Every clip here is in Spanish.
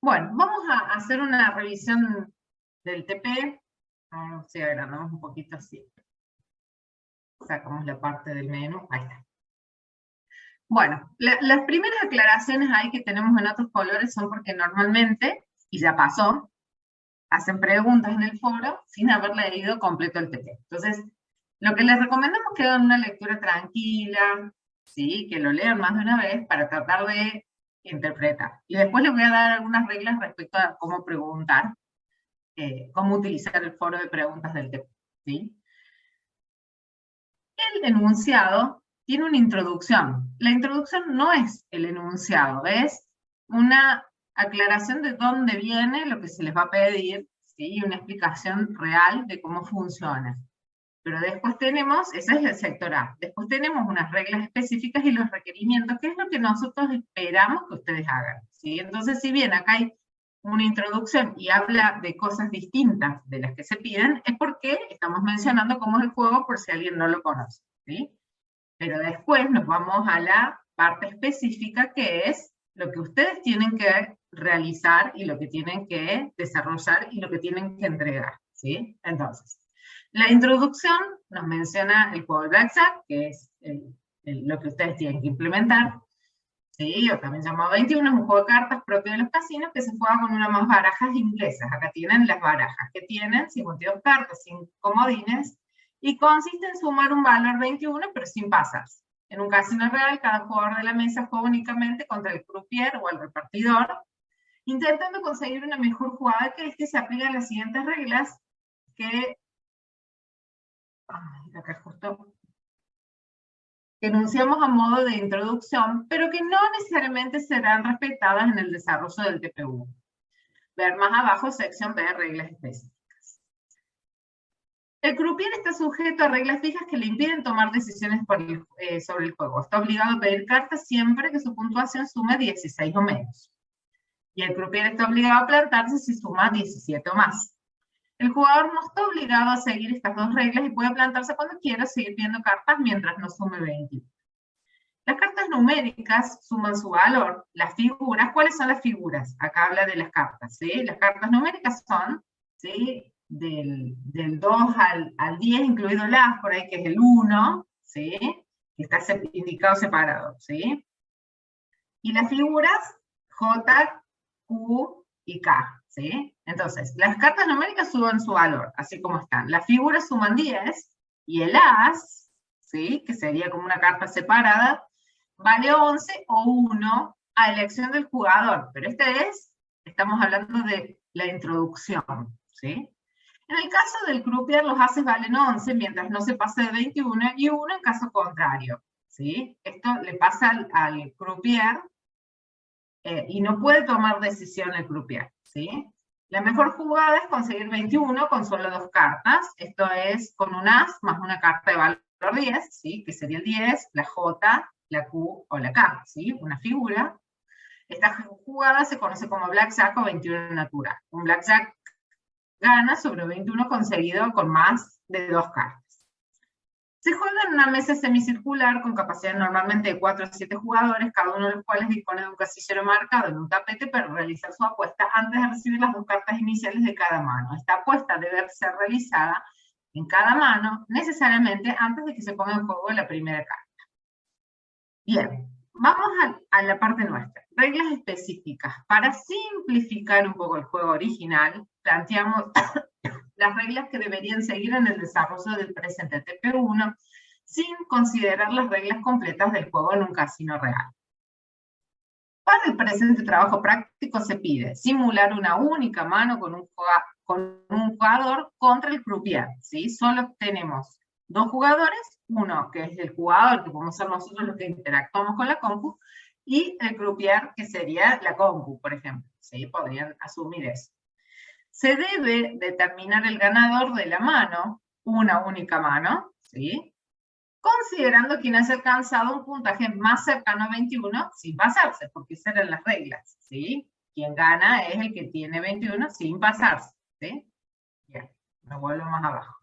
Bueno, vamos a hacer una revisión del TP. Vamos a ver si agrandamos un poquito así. Sacamos la parte del menú. Ahí está. Bueno, las primeras aclaraciones ahí que tenemos en otros colores son porque normalmente, y ya pasó, hacen preguntas en el foro sin haber leído completo el TP. Entonces, lo que les recomendamos es que hagan una lectura tranquila, ¿sí? Que lo lean más de una vez para tratar de interpretar. Y después les voy a dar algunas reglas respecto a cómo preguntar, cómo utilizar el foro de preguntas del TP, ¿sí? El enunciado tiene una introducción. La introducción no es el enunciado, es una aclaración de dónde viene lo que se les va a pedir, ¿sí? Y una explicación real de cómo funciona. Pero después tenemos, ese es el sector A, después tenemos unas reglas específicas y los requerimientos, que es lo que nosotros esperamos que ustedes hagan, ¿sí? Entonces, si bien acá hay una introducción y habla de cosas distintas de las que se piden, es porque estamos mencionando cómo es el juego por si alguien no lo conoce, ¿sí? Pero después nos vamos a la parte específica, que es lo que ustedes tienen que realizar y lo que tienen que desarrollar y lo que tienen que entregar, ¿sí? Entonces, la introducción nos menciona el juego de Blackjack, que es lo que ustedes tienen que implementar, ¿sí? O también llamado 21, es un juego de cartas propio de los casinos que se juega con una más barajas inglesas. Acá tienen las barajas, que tienen 52 cartas, sin comodines, y consiste en sumar un valor 21, pero sin pasarse. En un casino real, cada jugador de la mesa juega únicamente contra el croupier o el repartidor, intentando conseguir una mejor jugada que se aplican las siguientes reglas que... Ay, acá justo que enunciamos a modo de introducción, pero que no necesariamente serán respetadas en el desarrollo del TPU. Ver más abajo, sección B, reglas específicas. El croupier está sujeto a reglas fijas que le impiden tomar decisiones sobre el juego. Está obligado a pedir cartas siempre que su puntuación sume 16 o menos. Y el croupier está obligado a plantarse si suma 17 o más. El jugador no está obligado a seguir estas dos reglas y puede plantarse cuando quiera seguir viendo cartas mientras no sume 20. Las cartas numéricas suman su valor. Las figuras, ¿cuáles son las figuras? Acá habla de las cartas, ¿sí? Las cartas numéricas son, ¿sí? Del 2 al 10, incluido el as, por ahí que es el 1, ¿sí? Que está indicado separado, ¿sí? Y las figuras J, Q y K, ¿sí? Entonces, las cartas numéricas suben su valor, así como están. Las figuras suman 10 y el as, ¿sí? Que sería como una carta separada, vale 11 o 1 a elección del jugador, pero estamos hablando de la introducción, ¿sí? En el caso del croupier, los ases valen 11 mientras no se pase de 21 y 1 en caso contrario, ¿sí? Esto le pasa al croupier y no puede tomar decisión el croupier, ¿sí? La mejor jugada es conseguir 21 con solo 2 cartas, esto es con un as más una carta de valor 10, ¿sí? Que sería el 10, la J, la Q o la K, ¿sí? Una figura. Esta jugada se conoce como blackjack o 21 natural. Un blackjack gana sobre 21 conseguido con más de 2 cartas. Se juega en una mesa semicircular con capacidad normalmente de 4 a 7 jugadores, cada uno de los cuales dispone de un casillero marcado en un tapete para realizar su apuesta antes de recibir las 2 cartas iniciales de cada mano. Esta apuesta debe ser realizada en cada mano, necesariamente antes de que se ponga en juego la primera carta. Bien, vamos a la parte nuestra. Reglas específicas. Para simplificar un poco el juego original, planteamos las reglas que deberían seguir en el desarrollo del presente TP1 sin considerar las reglas completas del juego en un casino real. Para el presente trabajo práctico se pide simular una única mano con un jugador contra el croupier, ¿sí? Solo tenemos 2 jugadores, uno que es el jugador, que podemos ser nosotros los que interactuamos con la compu, y el croupier, que sería la compu, por ejemplo, ¿sí? Podrían asumir eso. Se debe determinar el ganador de la mano, una única mano, ¿sí? Considerando quien haya alcanzado un puntaje más cercano a 21 sin pasarse, porque esas eran las reglas, ¿sí? Quien gana es el que tiene 21 sin pasarse, ¿sí? Bien, me vuelvo más abajo.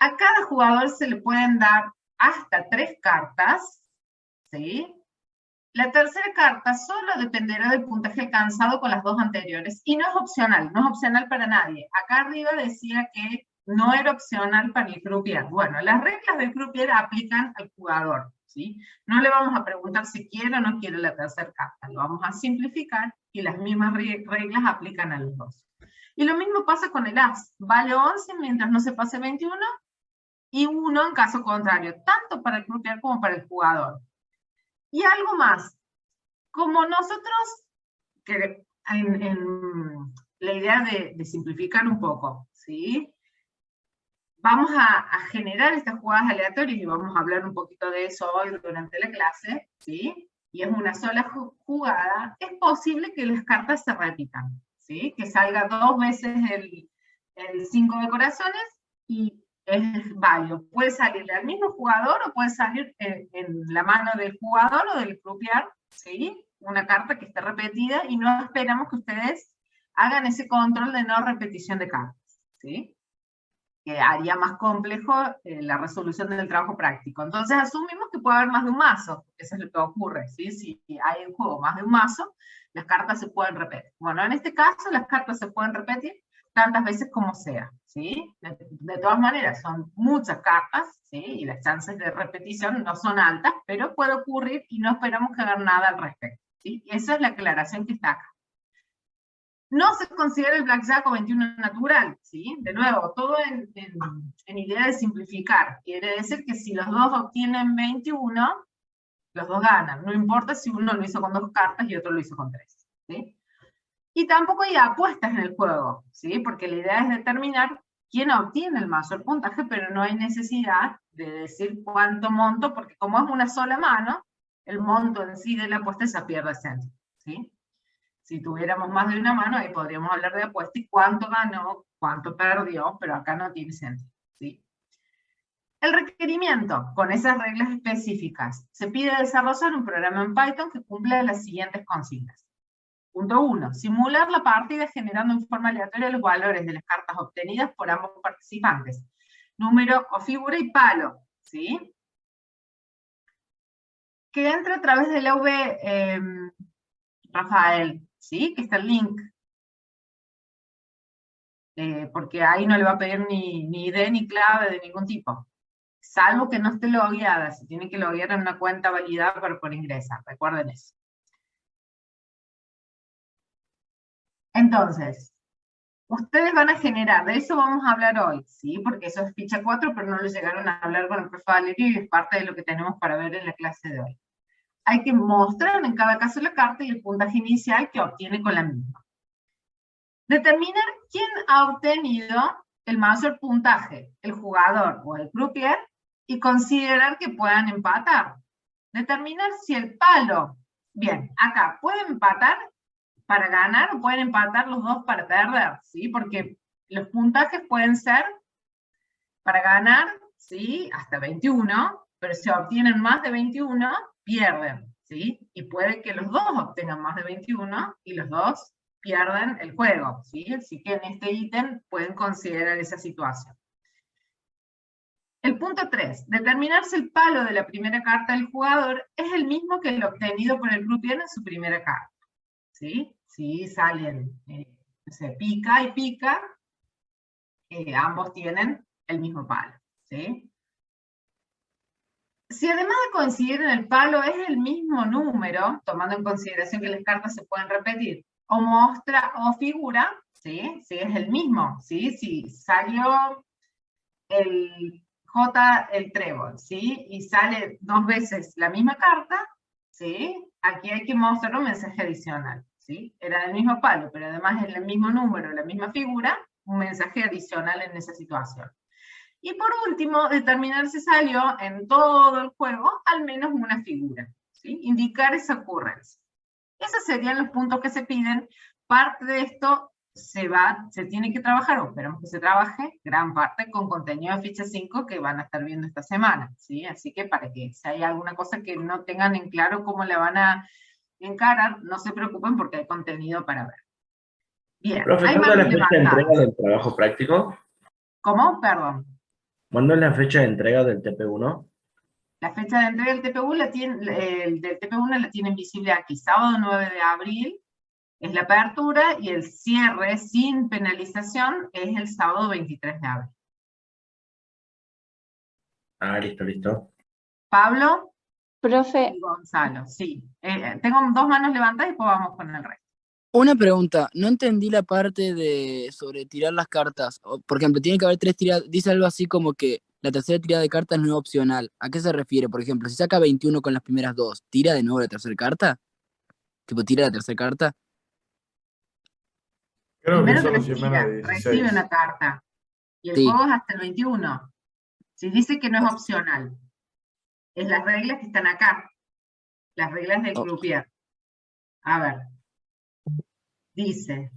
A cada jugador se le pueden dar hasta 3 cartas, ¿sí? La tercera carta solo dependerá del puntaje alcanzado con las dos anteriores y no es opcional, no es opcional para nadie. Acá arriba decía que no era opcional para el croupier. Bueno, las reglas del croupier aplican al jugador, ¿sí? No le vamos a preguntar si quiere o no quiere la tercera carta, lo vamos a simplificar y las mismas reglas aplican a los dos. Y lo mismo pasa con el as, vale 11 mientras no se pase 21 y 1 en caso contrario, tanto para el croupier como para el jugador. Y algo más, como nosotros, que en la idea de simplificar un poco, ¿sí? Vamos a generar estas jugadas aleatorias y vamos a hablar un poquito de eso hoy durante la clase, ¿sí? Y es una sola jugada, es posible que las cartas se repitan, ¿sí? Que salga 2 veces el 5 de corazones y es válido. Puede salir al mismo jugador o puede salir en la mano del jugador o del croupier, ¿sí? Una carta que esté repetida y no esperamos que ustedes hagan ese control de no repetición de cartas, ¿sí? Que haría más complejo la resolución del trabajo práctico. Entonces asumimos que puede haber más de un mazo, eso es lo que ocurre, ¿sí? Si hay en juego más de un mazo, las cartas se pueden repetir. Bueno, en este caso las cartas se pueden repetir tantas veces como sea, ¿sí? De todas maneras, son muchas cartas, ¿sí? Y las chances de repetición no son altas, pero puede ocurrir y no esperamos que hagan nada al respecto, ¿sí? Y esa es la aclaración que está acá. No se considera el blackjack o 21 natural, ¿sí? De nuevo, todo en idea de simplificar. Quiere decir que si los dos obtienen 21, los dos ganan. No importa si uno lo hizo con 2 cartas y otro lo hizo con 3, ¿sí? Y tampoco hay apuestas en el juego, ¿sí? Porque la idea es determinar quién obtiene el mayor puntaje, pero no hay necesidad de decir cuánto monto, porque como es una sola mano, el monto en sí de la apuesta se pierde centro, ¿sí? Si tuviéramos más de una mano, ahí podríamos hablar de apuesta y cuánto ganó, cuánto perdió, pero acá no tiene sentido, ¿sí? El requerimiento, con esas reglas específicas, se pide desarrollar un programa en Python que cumpla las siguientes consignas. Punto 1. Simular la partida generando en forma aleatoria los valores de las cartas obtenidas por ambos participantes. Número o figura y palo, ¿sí? Que entre a través del AV, Rafael, ¿sí? Que está el link. Porque ahí no le va a pedir ni ID ni clave de ningún tipo. Salvo que no esté logueada, se tiene que loguear en una cuenta validada para poder ingresar, recuerden eso. Entonces, ustedes van a generar, de eso vamos a hablar hoy, ¿sí? Porque eso es ficha 4, pero no lo llegaron a hablar con el profe Valerio y es parte de lo que tenemos para ver en la clase de hoy. Hay que mostrar en cada caso la carta y el puntaje inicial que obtiene con la misma. Determinar quién ha obtenido el mayor puntaje, el jugador o el croupier, y considerar que puedan empatar. Determinar si el palo, bien, acá, ¿pueden empatar para ganar o pueden empatar los dos para perder? ¿Sí? Porque los puntajes pueden ser para ganar, ¿sí? Hasta 21, pero si obtienen más de 21, pierden, ¿sí? Y puede que los dos obtengan más de 21 y los dos pierden el juego, ¿sí? Así que en este ítem pueden considerar esa situación. El punto 3, determinar si el palo de la primera carta del jugador es el mismo que el obtenido por el croupier en su primera carta, ¿sí? Si salen, se pica y pica, ambos tienen el mismo palo, ¿sí? Si además de coincidir en el palo es el mismo número, tomando en consideración que las cartas se pueden repetir, o muestra o figura, ¿sí? Si es el mismo, ¿sí? Si salió el J, el trébol, ¿sí? Y sale 2 veces la misma carta, ¿sí? Aquí hay que mostrar un mensaje adicional, ¿sí? Era del mismo palo, pero además es el mismo número, la misma figura, un mensaje adicional en esa situación. Y por último, determinar si salió en todo el juego al menos una figura, ¿sí? Indicar esa ocurrencia. Esos serían los puntos que se piden. Parte de esto se tiene que trabajar, o esperamos que se trabaje, gran parte con contenido de ficha 5 que van a estar viendo esta semana, ¿sí? Así que para que si hay alguna cosa que no tengan en claro cómo la van a encarar, no se preocupen porque hay contenido para ver. Bien, Profe, hay ¿cuándo es manos la fecha de entrega levantadas. del trabajo práctico? ¿Cómo? Perdón. ¿Cuándo es la fecha de entrega del TP1? La fecha de entrega del TPU del TP1 la tienen visible aquí, sábado 9 de abril es la apertura y el cierre sin penalización es el sábado 23 de abril. Ah, listo, listo. Pablo Profe, y Gonzalo, sí. Tengo dos manos levantadas y después vamos con el resto. Una pregunta, no entendí la parte de sobre tirar las cartas. Por ejemplo, tiene que haber 3 tiradas, dice algo así como que la tercera tirada de cartas no es opcional. ¿A qué se refiere? Por ejemplo, si saca 21 con las primeras dos, ¿tira de nuevo la tercera carta? Tipo, ¿tira la tercera carta? Creo que Primero solo que si es menos de recibe 16. una carta. Y el Sí. juego es hasta el 21. Si dice que no es opcional, es las reglas que están acá. Las reglas del Oh. croupier. A ver. Dice.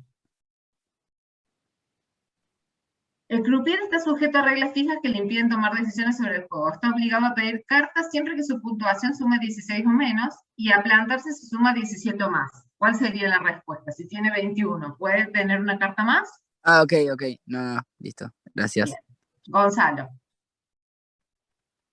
El croupier está sujeto a reglas fijas que le impiden tomar decisiones sobre el juego. Está obligado a pedir cartas siempre que su puntuación sume 16 o menos y a plantarse si suma 17 o más. ¿Cuál sería la respuesta? Si tiene 21, ¿puede tener una carta más? Ah, ok. No, listo. Gracias. Bien. Gonzalo.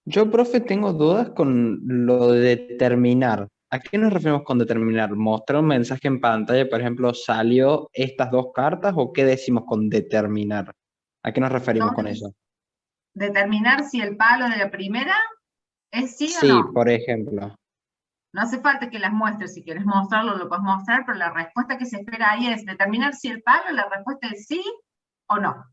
Yo, profe, tengo dudas con lo de determinar. ¿A qué nos referimos con determinar? ¿Mostrar un mensaje en pantalla, por ejemplo, salió estas dos cartas? ¿O qué decimos con determinar? ¿A qué nos referimos con eso? Determinar si el palo de la primera es sí o Sí, no. por ejemplo. No hace falta que las muestres, si quieres mostrarlo lo puedes mostrar, pero la respuesta que se espera ahí es determinar si el palo, la respuesta es sí o no.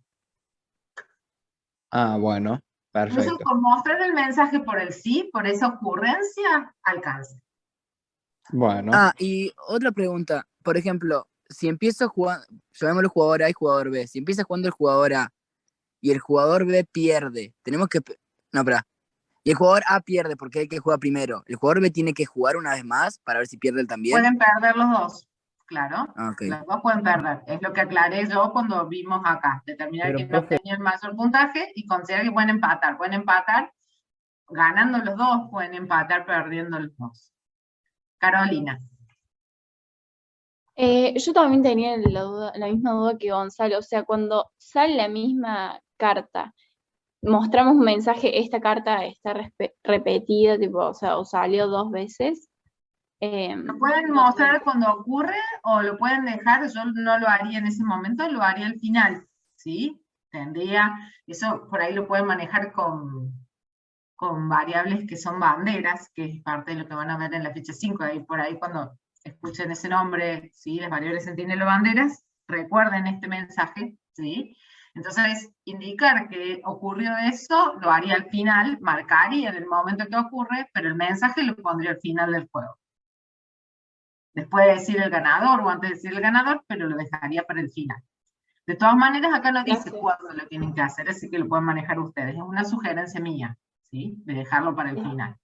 Ah, bueno, Incluso perfecto. con mostrar el mensaje por el sí, por esa ocurrencia, alcanza. Bueno, Ah, y otra pregunta. Por ejemplo, si empiezo jugando, llamémoslo jugador A y jugador B. Si empieza jugando el jugador A y el jugador B pierde, tenemos que... No, espera. Y el jugador A pierde porque es el que juega primero. ¿El jugador B tiene que jugar una vez más para ver si pierde él también? Pueden perder los dos, claro. Ah, ok. Los dos pueden perder. Es lo que aclaré yo cuando vimos acá. Determinar Pero, que no profe, tenía el mayor puntaje y considerar que pueden empatar. Pueden empatar ganando los dos, pueden empatar perdiendo los dos. Carolina. yo también tenía la misma duda que Gonzalo. O sea, cuando sale la misma carta, mostramos un mensaje, esta carta está repetida, tipo, o sea, o salió 2 veces. Lo pueden mostrar cuando ocurre o lo pueden dejar, yo no lo haría en ese momento, lo haría al final, ¿sí? Eso por ahí lo pueden manejar con variables que son banderas, que es parte de lo que van a ver en la ficha 5, ahí por ahí cuando escuchen ese nombre, ¿sí? Las variables Sentinel banderas, recuerden este mensaje, ¿sí? Entonces, indicar que ocurrió eso, lo haría al final, marcaría en el momento que ocurre, pero el mensaje lo pondría al final del juego. Después de decir el ganador o antes de decir el ganador, pero lo dejaría para el final. De todas maneras, acá no dice cuándo lo tienen que hacer, así que lo pueden manejar ustedes. Es una sugerencia mía, ¿sí? De dejarlo para el final.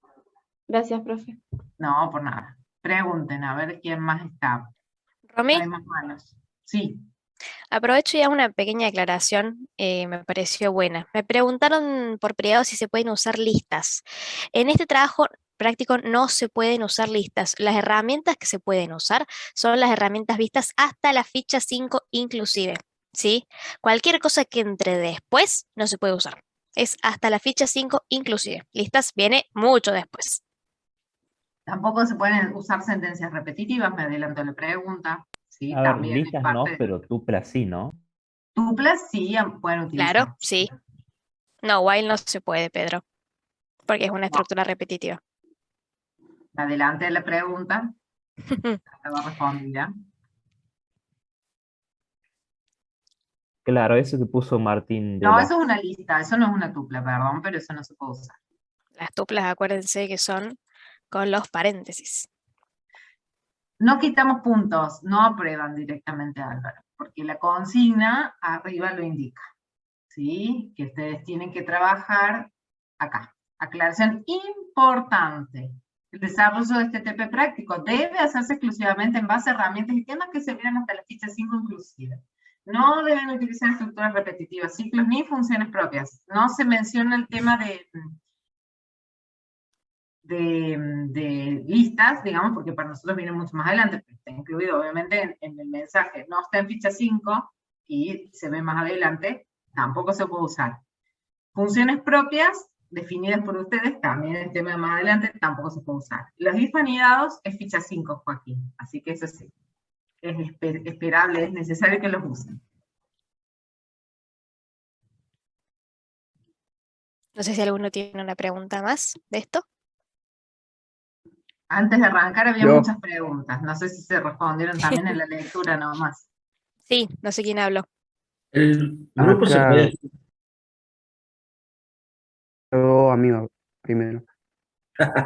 Gracias, profe. No, por nada. Pregunten, a ver quién más está. Romy, Hay más manos. Sí. aprovecho ya una pequeña aclaración, me pareció buena. Me preguntaron por privado si se pueden usar listas. En este trabajo práctico no se pueden usar listas. Las herramientas que se pueden usar son las herramientas vistas hasta la ficha 5 inclusive, ¿sí? Cualquier cosa que entre después no se puede usar. Es hasta la ficha 5 inclusive. Listas viene mucho después. Tampoco se pueden usar sentencias repetitivas, me adelanto la pregunta. Sí, A ver, también es listas parte no, de... pero tuplas sí, ¿no? Tuplas sí pueden utilizar. Claro, sí. No, while no se puede, Pedro, porque es una estructura repetitiva. Adelante la pregunta. Estaba respondida. Claro, eso que puso Martín de No, la... eso es una lista, eso no es una tupla, perdón, pero eso no se puede usar. Las tuplas, acuérdense que son con los paréntesis. No quitamos puntos, no aprueban directamente a Álvaro, porque la consigna arriba lo indica, ¿sí? Que ustedes tienen que trabajar acá. Aclaración importante. El desarrollo de este TP práctico debe hacerse exclusivamente en base a herramientas y temas que se vieran hasta la ficha 5 inclusive. No deben utilizar estructuras repetitivas, ciclos ni funciones propias. No se menciona el tema de listas, digamos, porque para nosotros viene mucho más adelante, pero está incluido obviamente en el mensaje. No está en ficha 5 y se ve más adelante, tampoco se puede usar. Funciones propias definidas por ustedes, también el tema más adelante, tampoco se puede usar. Los if anidados es ficha 5, Joaquín, así que eso sí, es esperable, es necesario que los usen. No sé si alguno tiene una pregunta más de esto. Antes de arrancar había Yo. muchas preguntas, no sé si se respondieron también en la lectura nomás. Sí, no sé quién habló. El grupo se Acá, puede, yo, amigo, primero.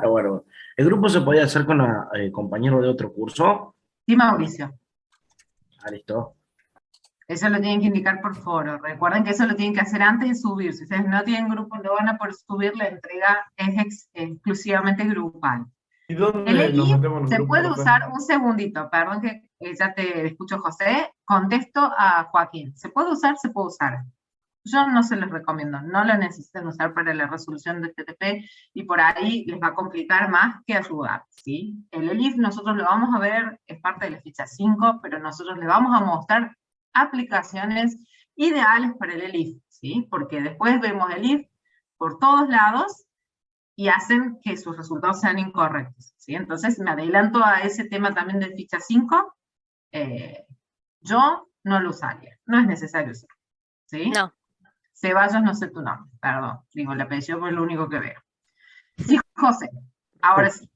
bueno, el grupo se puede hacer con compañeros de otro curso. Sí, Mauricio, Ah, listo. eso lo tienen que indicar por foro. Recuerden que eso lo tienen que hacer antes de subir. Si ustedes no tienen grupo, no van a poder subir, la entrega es exclusivamente grupal. ¿Y El dónde nos ELIF metemos en el se grupo, puede profe? usar, un segundito, perdón que ya te escucho, José, contesto a Joaquín. ¿Se puede usar? Se puede usar. Yo no se los recomiendo, no lo necesitan usar para la resolución de TTP y por ahí les va a complicar más que ayudar, ¿sí? El ELIF nosotros lo vamos a ver, es parte de la ficha 5, pero nosotros le vamos a mostrar aplicaciones ideales para el ELIF, ¿sí? Porque después vemos el ELIF por todos lados y hacen que sus resultados sean incorrectos, ¿sí? Entonces me adelanto a ese tema también de ficha 5, yo no lo usaría, no es necesario usarlo, ¿sí? No. Ceballos, no sé tu nombre, perdón, digo, el apellido fue lo único que veo. Sí, José, ahora sí.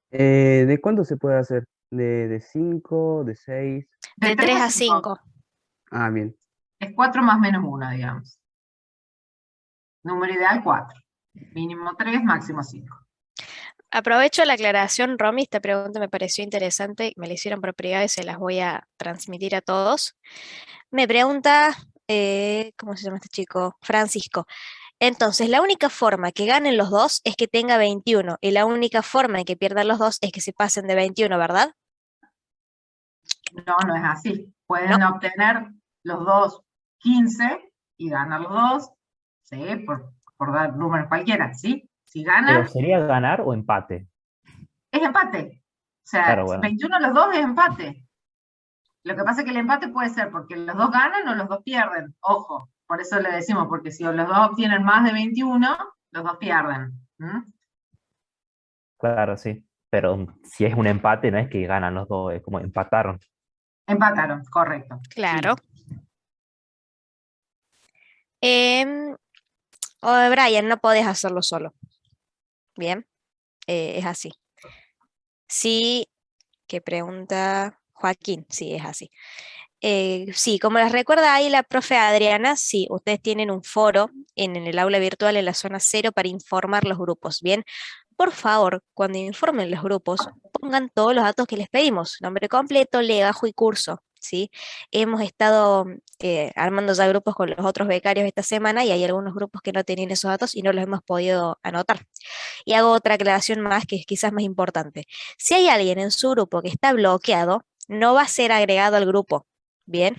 ¿De cuánto se puede hacer? ¿De 5, de 6? De 3 a 5. Ah, bien. Es 4 más menos 1, digamos. Número ideal 4. Mínimo 3, máximo 5. Aprovecho la aclaración, Romy, esta pregunta me pareció interesante, me la hicieron por privado y se las voy a transmitir a todos. Me pregunta, ¿cómo se llama este chico? Francisco. Entonces, la única forma que ganen los dos es que tenga 21 y la única forma en que pierdan los dos es que se pasen de 21, ¿verdad? No, no es así. Pueden obtener los dos 15 y ganar los dos, ¿sí? Por dar números cualquiera, ¿sí? Si ganan, ¿Pero sería ganar o empate? es empate. O sea, Claro, bueno. 21 los dos es empate. Lo que pasa es que el empate puede ser porque los dos ganan o los dos pierden. Ojo, por eso le decimos, porque si los dos obtienen más de 21, los dos pierden. Claro, sí. Pero si es un empate, no es que ganan los dos, es como empataron. Empataron, correcto. Claro. Sí. Brian, no podés hacerlo solo. Bien, es así. Sí, que pregunta Joaquín, sí, es así. Sí, como les recuerda ahí la profe Adriana, sí, ustedes tienen un foro en el aula virtual en la zona 0 para informar los grupos. Bien, por favor, cuando informen los grupos, pongan todos los datos que les pedimos, nombre completo, legajo y curso, ¿sí? Hemos estado armando ya grupos con los otros becarios esta semana y hay algunos grupos que no tenían esos datos y no los hemos podido anotar. Y hago otra aclaración más que es quizás más importante. Si hay alguien en su grupo que está bloqueado, no va a ser agregado al grupo. Bien,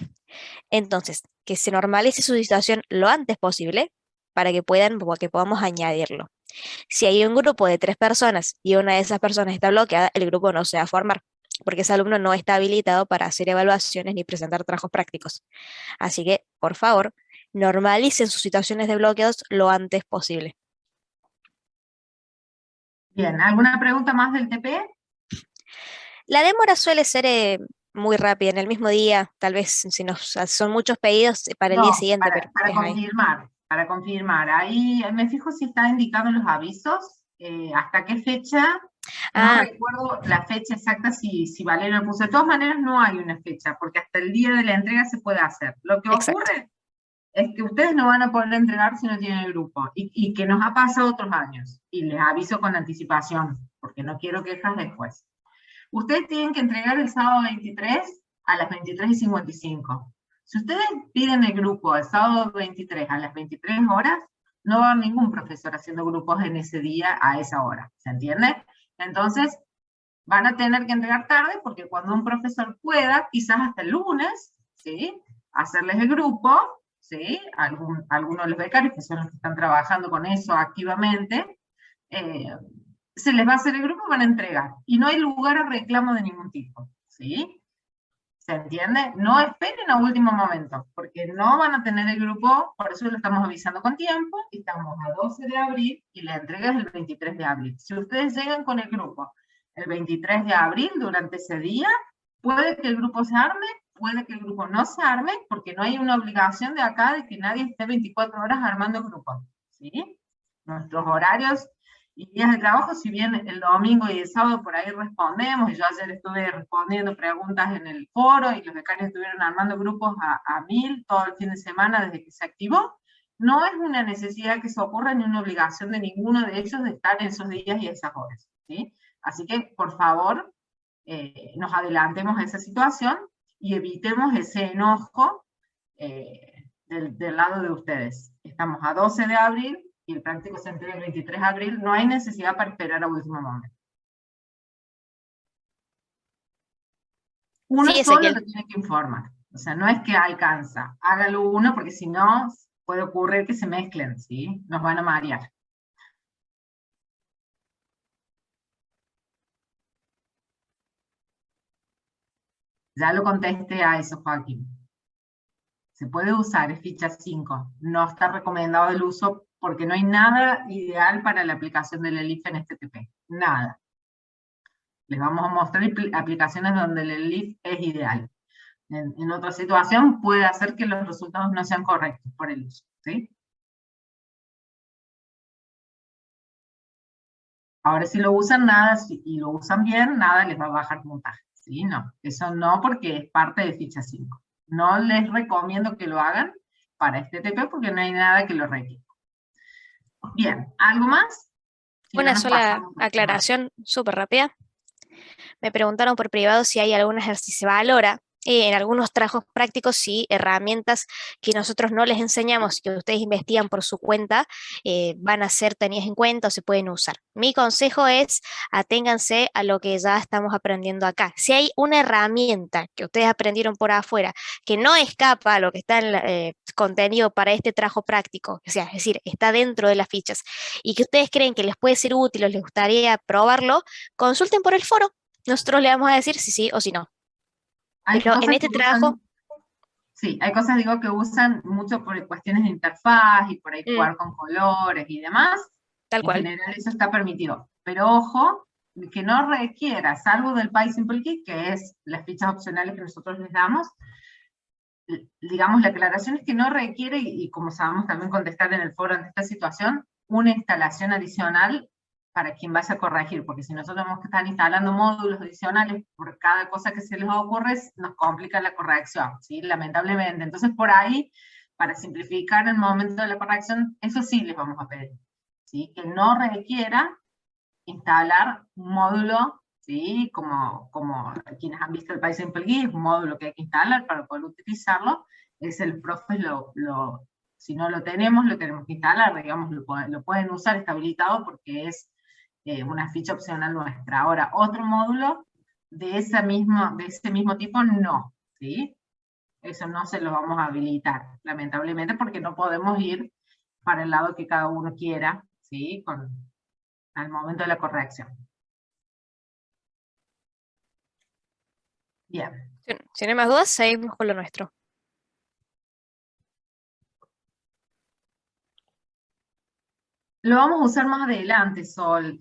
entonces, que se normalice su situación lo antes posible para que podamos añadirlo. Si hay un grupo de 3 personas y una de esas personas está bloqueada, el grupo no se va a formar, porque ese alumno no está habilitado para hacer evaluaciones ni presentar trabajos prácticos. Así que, por favor, normalicen sus situaciones de bloqueados lo antes posible. Bien, ¿alguna pregunta más del TP? La demora suele ser muy rápida, en el mismo día, tal vez si son muchos pedidos para el día siguiente. Para pero para confirmar. Ahí me fijo si está indicado en los avisos, hasta qué fecha. No recuerdo la fecha exacta si Valeria lo puso. De todas maneras no hay una fecha, porque hasta el día de la entrega se puede hacer. Lo que ocurre es que ustedes no van a poder entregar si no tienen el grupo, y que nos ha pasado otros años, y les aviso con anticipación, porque no quiero quejas después. Ustedes tienen que entregar el sábado 23 a las 23:55. Si ustedes piden el grupo el sábado 23 a las 23 horas, no va a haber ningún profesor haciendo grupos en ese día a esa hora, ¿se entiende? Entonces, van a tener que entregar tarde, porque cuando un profesor pueda, quizás hasta el lunes, ¿sí?, hacerles el grupo, ¿sí?, algunos de los becarios, que son los que están trabajando con eso activamente, se les va a hacer el grupo y van a entregar. Y no hay lugar a reclamo de ningún tipo, ¿sí? ¿Se entiende? No esperen a último momento, porque no van a tener el grupo, por eso lo estamos avisando con tiempo, y estamos a 12 de abril y la entrega es el 23 de abril. Si ustedes llegan con el grupo el 23 de abril, durante ese día, puede que el grupo se arme, puede que el grupo no se arme, porque no hay una obligación de acá de que nadie esté 24 horas armando grupos, ¿sí? Nuestros horarios y días de trabajo, si bien el domingo y el sábado por ahí respondemos, y yo ayer estuve respondiendo preguntas en el foro, y los becarios estuvieron armando grupos a 1000 todo el fin de semana desde que se activó, no es una necesidad que se ocurra ni una obligación de ninguno de ellos de estar en esos días y esas horas, ¿sí? Así que, por favor, nos adelantemos a esa situación y evitemos ese enojo del lado de ustedes. Estamos a 12 de abril, y el práctico se entrega el 23 de abril, no hay necesidad para esperar a último momento. Uno Sí, solo Ezequiel. lo tiene que informar, o sea, no es que alcanza, hágalo uno, porque si no, puede ocurrir que se mezclen, ¿sí? Nos van a marear. Ya lo contesté a eso, Joaquín. Se puede usar, es ficha 5. No está recomendado el uso porque no hay nada ideal para la aplicación del ELIF en este TP. Nada. Les vamos a mostrar aplicaciones donde el ELIF es ideal. En otra situación puede hacer que los resultados no sean correctos por el uso, ¿sí? Ahora, si lo usan nada, y lo usan bien, nada les va a bajar puntaje, ¿sí? No, eso no, porque es parte de ficha 5. No les recomiendo que lo hagan para este TP porque no hay nada que lo requiera. Bien, ¿algo más? Si no, Una nos sola pasamos a- aclaración súper rápida. Me preguntaron por privado si hay algún ejercicio, si se valora en algunos trabajos prácticos, si herramientas que nosotros no les enseñamos, que ustedes investigan por su cuenta, van a ser tenidas en cuenta o se pueden usar. Mi consejo es aténganse a lo que ya estamos aprendiendo acá. Si hay una herramienta que ustedes aprendieron por afuera que no escapa a lo que está en contenido para este trabajo práctico, o sea, es decir, está dentro de las fichas y que ustedes creen que les puede ser útil o les gustaría probarlo, consulten por el foro. Nosotros le vamos a decir si sí o si no. Hay Pero en cosas este que trabajo, usan, sí, hay cosas, digo, que usan mucho por cuestiones de interfaz y por ahí jugar con colores y demás. tal En cual. general eso está permitido. Pero ojo, que no requiera, salvo del PySimpleKey, que es las fichas opcionales que nosotros les damos, digamos, la aclaración es que no requiere, y como sabemos también contestar en el foro ante esta situación, una instalación adicional para quien vaya a corregir, porque si nosotros tenemos que estar instalando módulos adicionales por cada cosa que se les ocurre, nos complica la corrección, ¿sí? Lamentablemente. Entonces, por ahí, para simplificar el momento de la corrección, eso sí les vamos a pedir, ¿sí? Que no requiera instalar un módulo, ¿sí? Como quienes han visto el PySimpleKey, es un módulo que hay que instalar para poder utilizarlo, es el profe, si no lo tenemos que instalar, digamos, lo pueden usar, está habilitado porque es una ficha opcional nuestra. Ahora, otro módulo de ese mismo tipo, no, ¿sí? Eso no se lo vamos a habilitar, lamentablemente, porque no podemos ir para el lado que cada uno quiera, ¿sí? Al momento de la corrección. Bien. Si no hay más dudas, seguimos con lo nuestro. Lo vamos a usar más adelante, Sol.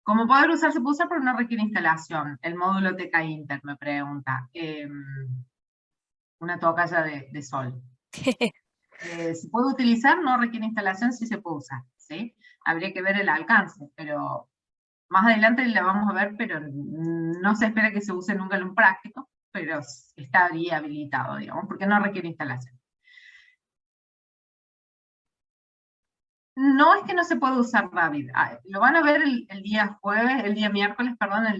Como poder usar, se puede usar, pero no requiere instalación. El módulo TK Inter, me pregunta. Una tocaya de Sol. ¿Se puede utilizar? No requiere instalación, sí se puede usar, ¿sí? Habría que ver el alcance, pero más adelante la vamos a ver, pero no se espera que se use nunca en un práctico, pero estaría habilitado, digamos, porque no requiere instalación. No es que no se pueda usar David. Lo van a ver el día miércoles, el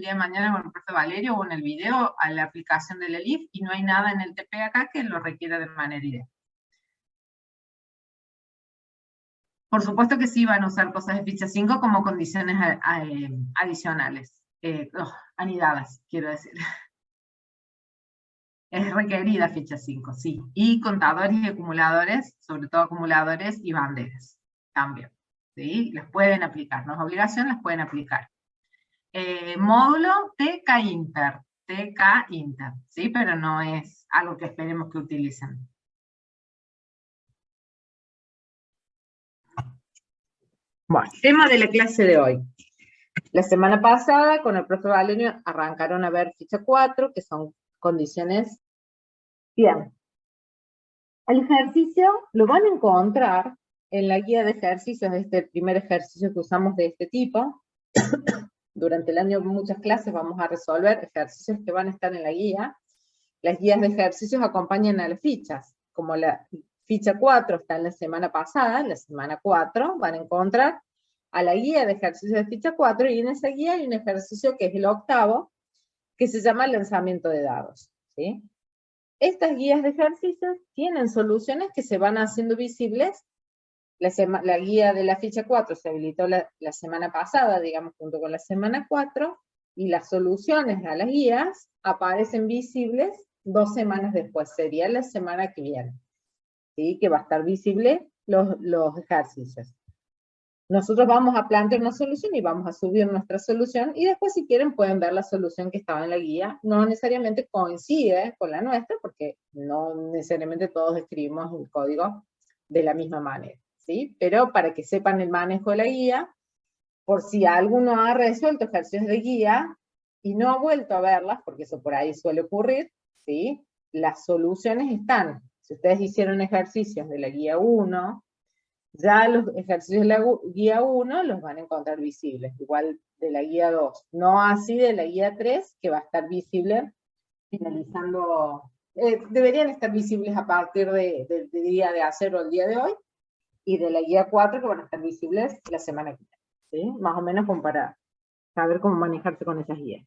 día de mañana con el profe Valerio o en el video a la aplicación del ELIF, y no hay nada en el TP acá que lo requiera de manera ideal. Por supuesto que sí van a usar cosas de ficha 5 como condiciones adicionales, anidadas, quiero decir. Es requerida ficha 5, sí. Y contadores y acumuladores, sobre todo acumuladores y banderas, también. ¿Sí? Las pueden aplicar, no es obligación, las pueden aplicar. Módulo TK Inter. TK Inter, ¿sí? Pero no es algo que esperemos que utilicen. Bueno, tema de la clase de hoy. La semana pasada, con el profe Valerio, arrancaron a ver ficha 4, que son condiciones. Bien. El ejercicio lo van a encontrar en la guía de ejercicios, este es el primer ejercicio que usamos de este tipo. Durante el año muchas clases vamos a resolver ejercicios que van a estar en la guía. Las guías de ejercicios acompañan a las fichas. Como la ficha 4 está en la semana pasada, en la semana 4 van a encontrar a la guía de ejercicios de ficha 4, y en esa guía hay un ejercicio que es el octavo, que se llama lanzamiento de dados, ¿sí? Estas guías de ejercicios tienen soluciones que se van haciendo visibles. La guía de la ficha 4 se habilitó la semana pasada, digamos, junto con la semana 4, y las soluciones a las guías aparecen visibles 2 semanas después, sería la semana que viene, ¿sí? Que va a estar visible los ejercicios. Nosotros vamos a plantear una solución y vamos a subir nuestra solución, y después si quieren pueden ver la solución que estaba en la guía. No necesariamente coincide con la nuestra, porque no necesariamente todos escribimos el código de la misma manera, ¿sí? Pero para que sepan el manejo de la guía, por si alguno ha resuelto ejercicios de guía y no ha vuelto a verlas, porque eso por ahí suele ocurrir, ¿sí? Las soluciones están. Si ustedes hicieron ejercicios de la guía 1, ya los ejercicios de la guía 1 los van a encontrar visibles, igual de la guía 2. No así de la guía 3, que va a estar visible finalizando, deberían estar visibles a partir del día de ayer o el día de hoy, y de la guía 4 que van a estar visibles la semana que viene, ¿sí? Más o menos como para saber cómo manejarse con esas guías.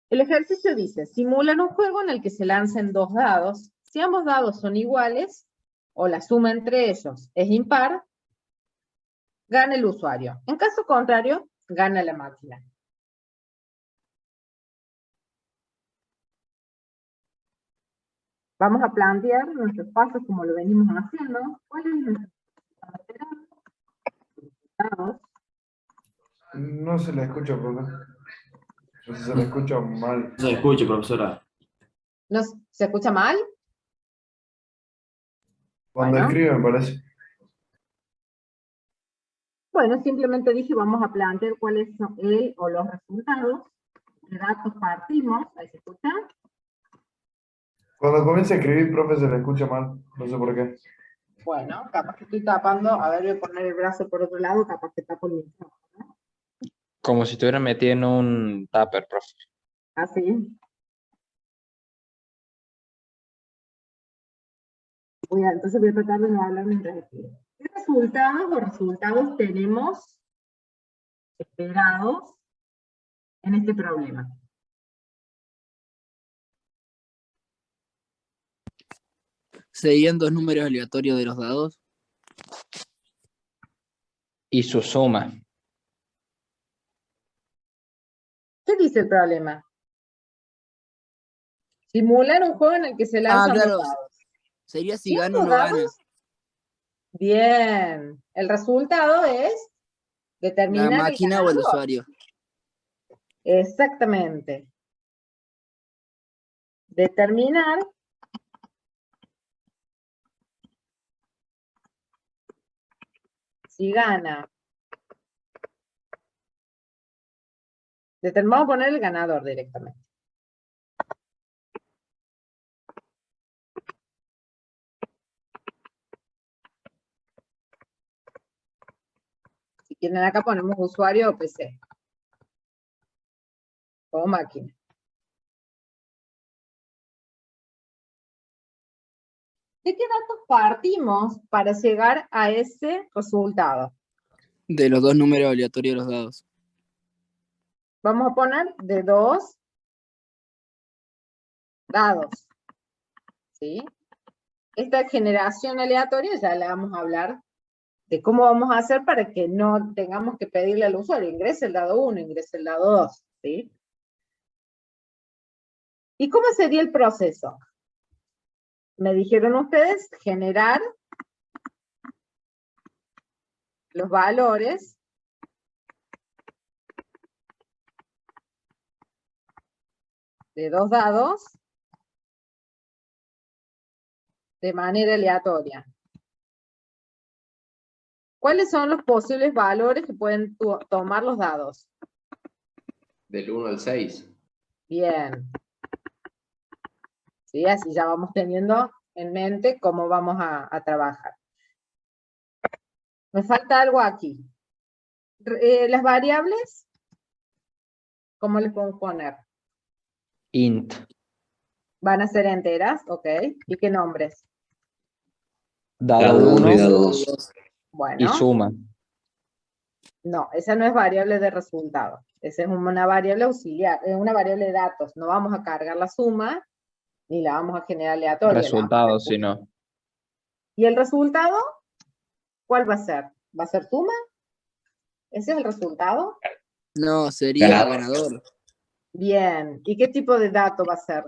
El ejercicio dice, simulan un juego en el que se lancen 2 dados. Si ambos dados son iguales, o la suma entre ellos es impar, gana el usuario. En caso contrario, gana la máquina. Vamos a plantear nuestros pasos como lo venimos haciendo. ¿Cuál es nuestro resultado? No se la escucha, profe. O sea, se la escucha mal. Se escuche, profesora. ¿No se escucha mal? Cuando Bueno. escribe, me parece. Bueno, simplemente dije, vamos a plantear cuáles son el o los resultados. ¿Qué datos partimos? Ahí se escucha. Cuando comienza a escribir, profe, se la escucha mal. No sé por qué. Bueno, capaz que estoy tapando, a ver, voy a poner el brazo por otro lado, capaz que tapo el micrófono. Como si estuviera metido en un tupper, profe. Así. Entonces voy a tratar de no hablar mientras escribo. ¿Qué resultados o resultados tenemos esperados en este problema? Seguían 2 números aleatorios de los dados. Y su suma. ¿Qué dice el problema? Simular un juego en el que se lanzan claro. dos dados. Sería si ¿Sí, gano o dos no gana. dados? Bien. El resultado es determinar La el máquina o el ganador. usuario. Exactamente. Determinar si gana. Vamos a poner el ganador directamente. Si quieren acá ponemos usuario o PC. O máquina. ¿De qué datos partimos para llegar a ese resultado? De los 2 números aleatorios de los dados. Vamos a poner de 2 dados. ¿Sí? Esta generación aleatoria ya la vamos a hablar de cómo vamos a hacer para que no tengamos que pedirle al usuario, ingrese el dado 1, ingrese el dado 2, ¿sí? ¿Y cómo sería el proceso? Me dijeron ustedes generar los valores de 2 dados de manera aleatoria. ¿Cuáles son los posibles valores que pueden tomar los dados? Del 1 al 6. Bien. ¿Sí? Así ya vamos teniendo en mente cómo vamos a trabajar. Me falta algo aquí. Las variables, ¿cómo les podemos poner? Int. Van a ser enteras, ok. ¿Y qué nombres? Dado 1 y dado 2. Bueno. y suma. No, esa no es variable de resultado. Esa es una variable auxiliar, es una variable de datos. No vamos a cargar la suma, ni la vamos a generar aleatoria. Resultado, si no. ¿Y el resultado? ¿Cuál va a ser? ¿Va a ser suma? ¿Ese es el resultado? No, sería ganador. Bien. ¿Y qué tipo de dato va a ser?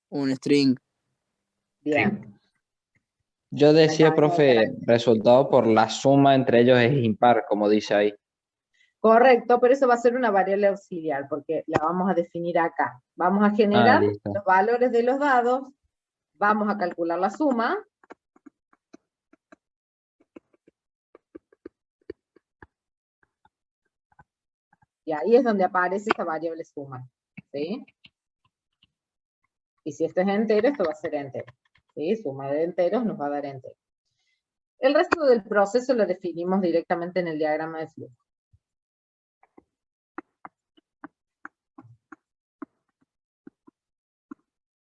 Un string. Bien. Yo decía, profe, resultado por la suma entre ellos es impar, como dice ahí. Correcto, pero eso va a ser una variable auxiliar, porque la vamos a definir acá. Vamos a generar listo. los valores de los dados, vamos a calcular la suma. Y ahí es donde aparece esta variable suma, ¿sí? Y si esto es entero, esto va a ser entero, ¿sí? Suma de enteros nos va a dar entero. El resto del proceso lo definimos directamente en el diagrama de flujo.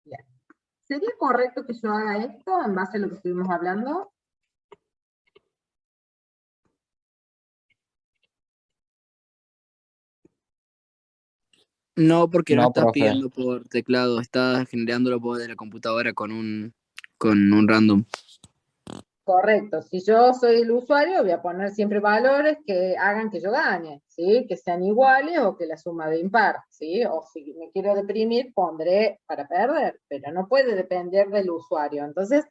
Bien. ¿Sería correcto que yo haga esto en base a lo que estuvimos hablando? No, porque no No, estás profe. pidiendo por teclado, estás generándolo por de la computadora con un random. Correcto, si yo soy el usuario voy a poner siempre valores que hagan que yo gane, ¿sí? Que sean iguales o que la suma de impar, ¿sí? O si me quiero deprimir pondré para perder, pero no puede depender del usuario. Entonces,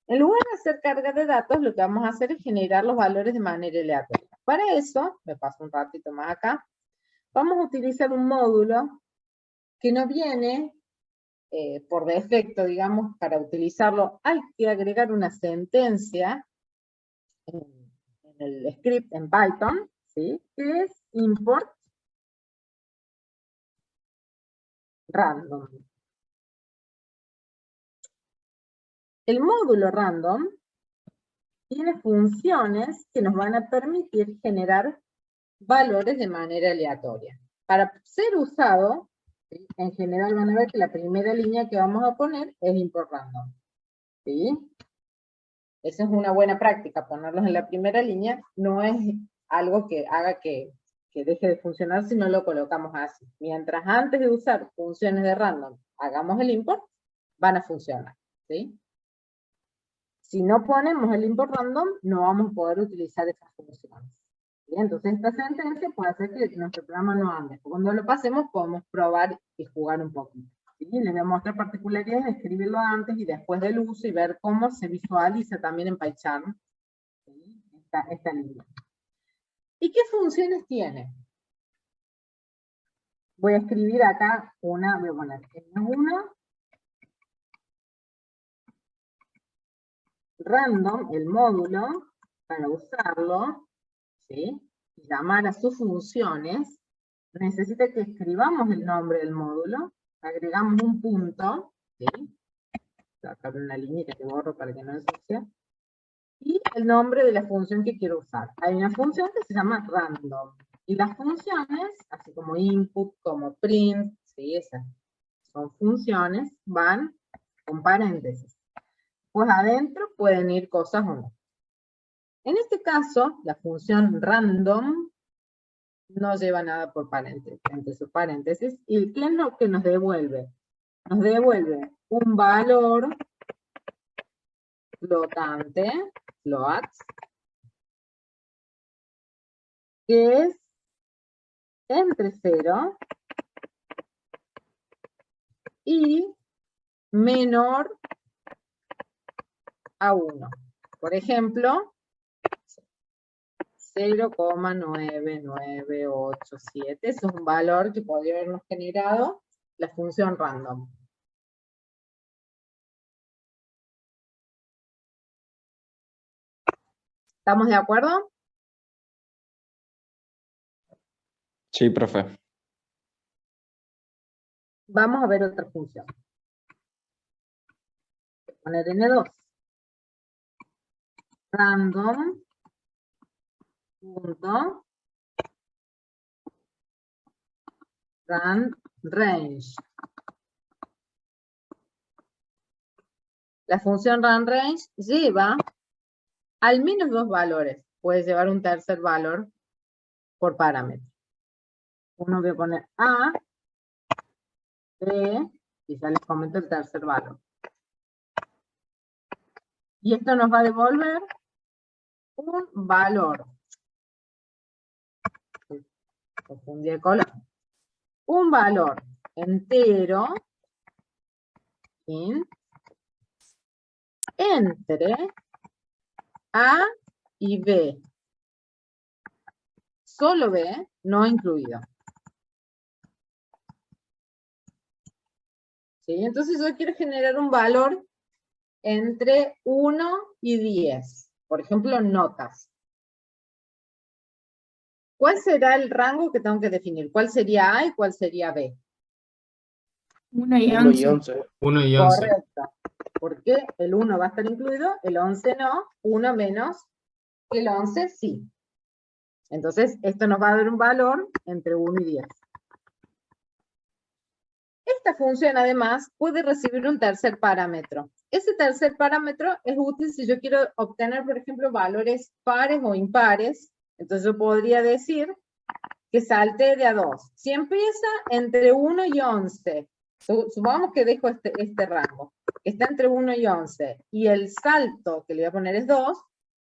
en lugar de hacer carga de datos, lo que vamos a hacer es generar los valores de manera aleatoria. Para eso, me paso un ratito más acá, vamos a utilizar un módulo que no viene por defecto, digamos, para utilizarlo, hay que agregar una sentencia en el script en Python, ¿sí? Que es import random. El módulo random tiene funciones que nos van a permitir generar valores de manera aleatoria. Para ser usado, ¿sí? En general van a ver que la primera línea que vamos a poner es import random, ¿sí? Esa es una buena práctica, ponerlos en la primera línea, no es algo que haga que deje de funcionar si no lo colocamos así. Mientras antes de usar funciones de random hagamos el import, van a funcionar, ¿sí? Si no ponemos el import random, no vamos a poder utilizar esas funciones. ¿Sí? Entonces esta sentencia puede hacer que nuestro programa no ande. Cuando lo pasemos podemos probar y jugar un poquito. ¿Sí? Les voy a mostrar particularidades de escribirlo antes y después del uso y ver cómo se visualiza también en PyCharm, ¿sí? esta línea. ¿Y qué funciones tiene? Voy a escribir acá una, voy a poner N1, random, el módulo, para usarlo, ¿sí? Llamar a sus funciones, necesita que escribamos el nombre del módulo, agregamos un punto, ¿sí? Acá una liñita que borro para que no ensucie, y el nombre de la función que quiero usar. Hay una función que se llama random, y las funciones, así como input, como print, ¿sí? Esas son funciones, van con paréntesis. Pues adentro pueden ir cosas o no. En este caso, la función random no lleva nada por paréntesis, entre sus paréntesis. ¿Y qué es lo que nos devuelve? Nos devuelve un valor flotante, float, que es entre 0 y menor a 1. Por ejemplo, 0,9987, eso es un valor que podría habernos generado la función random. ¿Estamos de acuerdo? Sí, profe. Vamos a ver otra función. Voy a poner N2. Random. Punto. Range. La función range lleva al menos 2 valores. Puede llevar un tercer valor por parámetro. Uno voy a poner A, B, y ya les comento el tercer valor. Y esto nos va a devolver un valor. Confundí el color. Un valor entero entre A y B. Solo B, no incluido. ¿Sí? Entonces yo quiero generar un valor entre 1 y 10. Por ejemplo, notas. ¿Cuál será el rango que tengo que definir? ¿Cuál sería A y cuál sería B? 1 y 1 y 11. 11. 1 y 11. Correcto. Porque el 1 va a estar incluido, el 11 no, 1 menos el 11 sí. Entonces, esto nos va a dar un valor entre 1 y 10. Esta función, además, puede recibir un tercer parámetro. Ese tercer parámetro es útil si yo quiero obtener, por ejemplo, valores pares o impares. Entonces, yo podría decir que salte de a 2. Si empieza entre 1 y 11, supongamos que dejo este rango, que está entre 1 y 11, y el salto que le voy a poner es 2,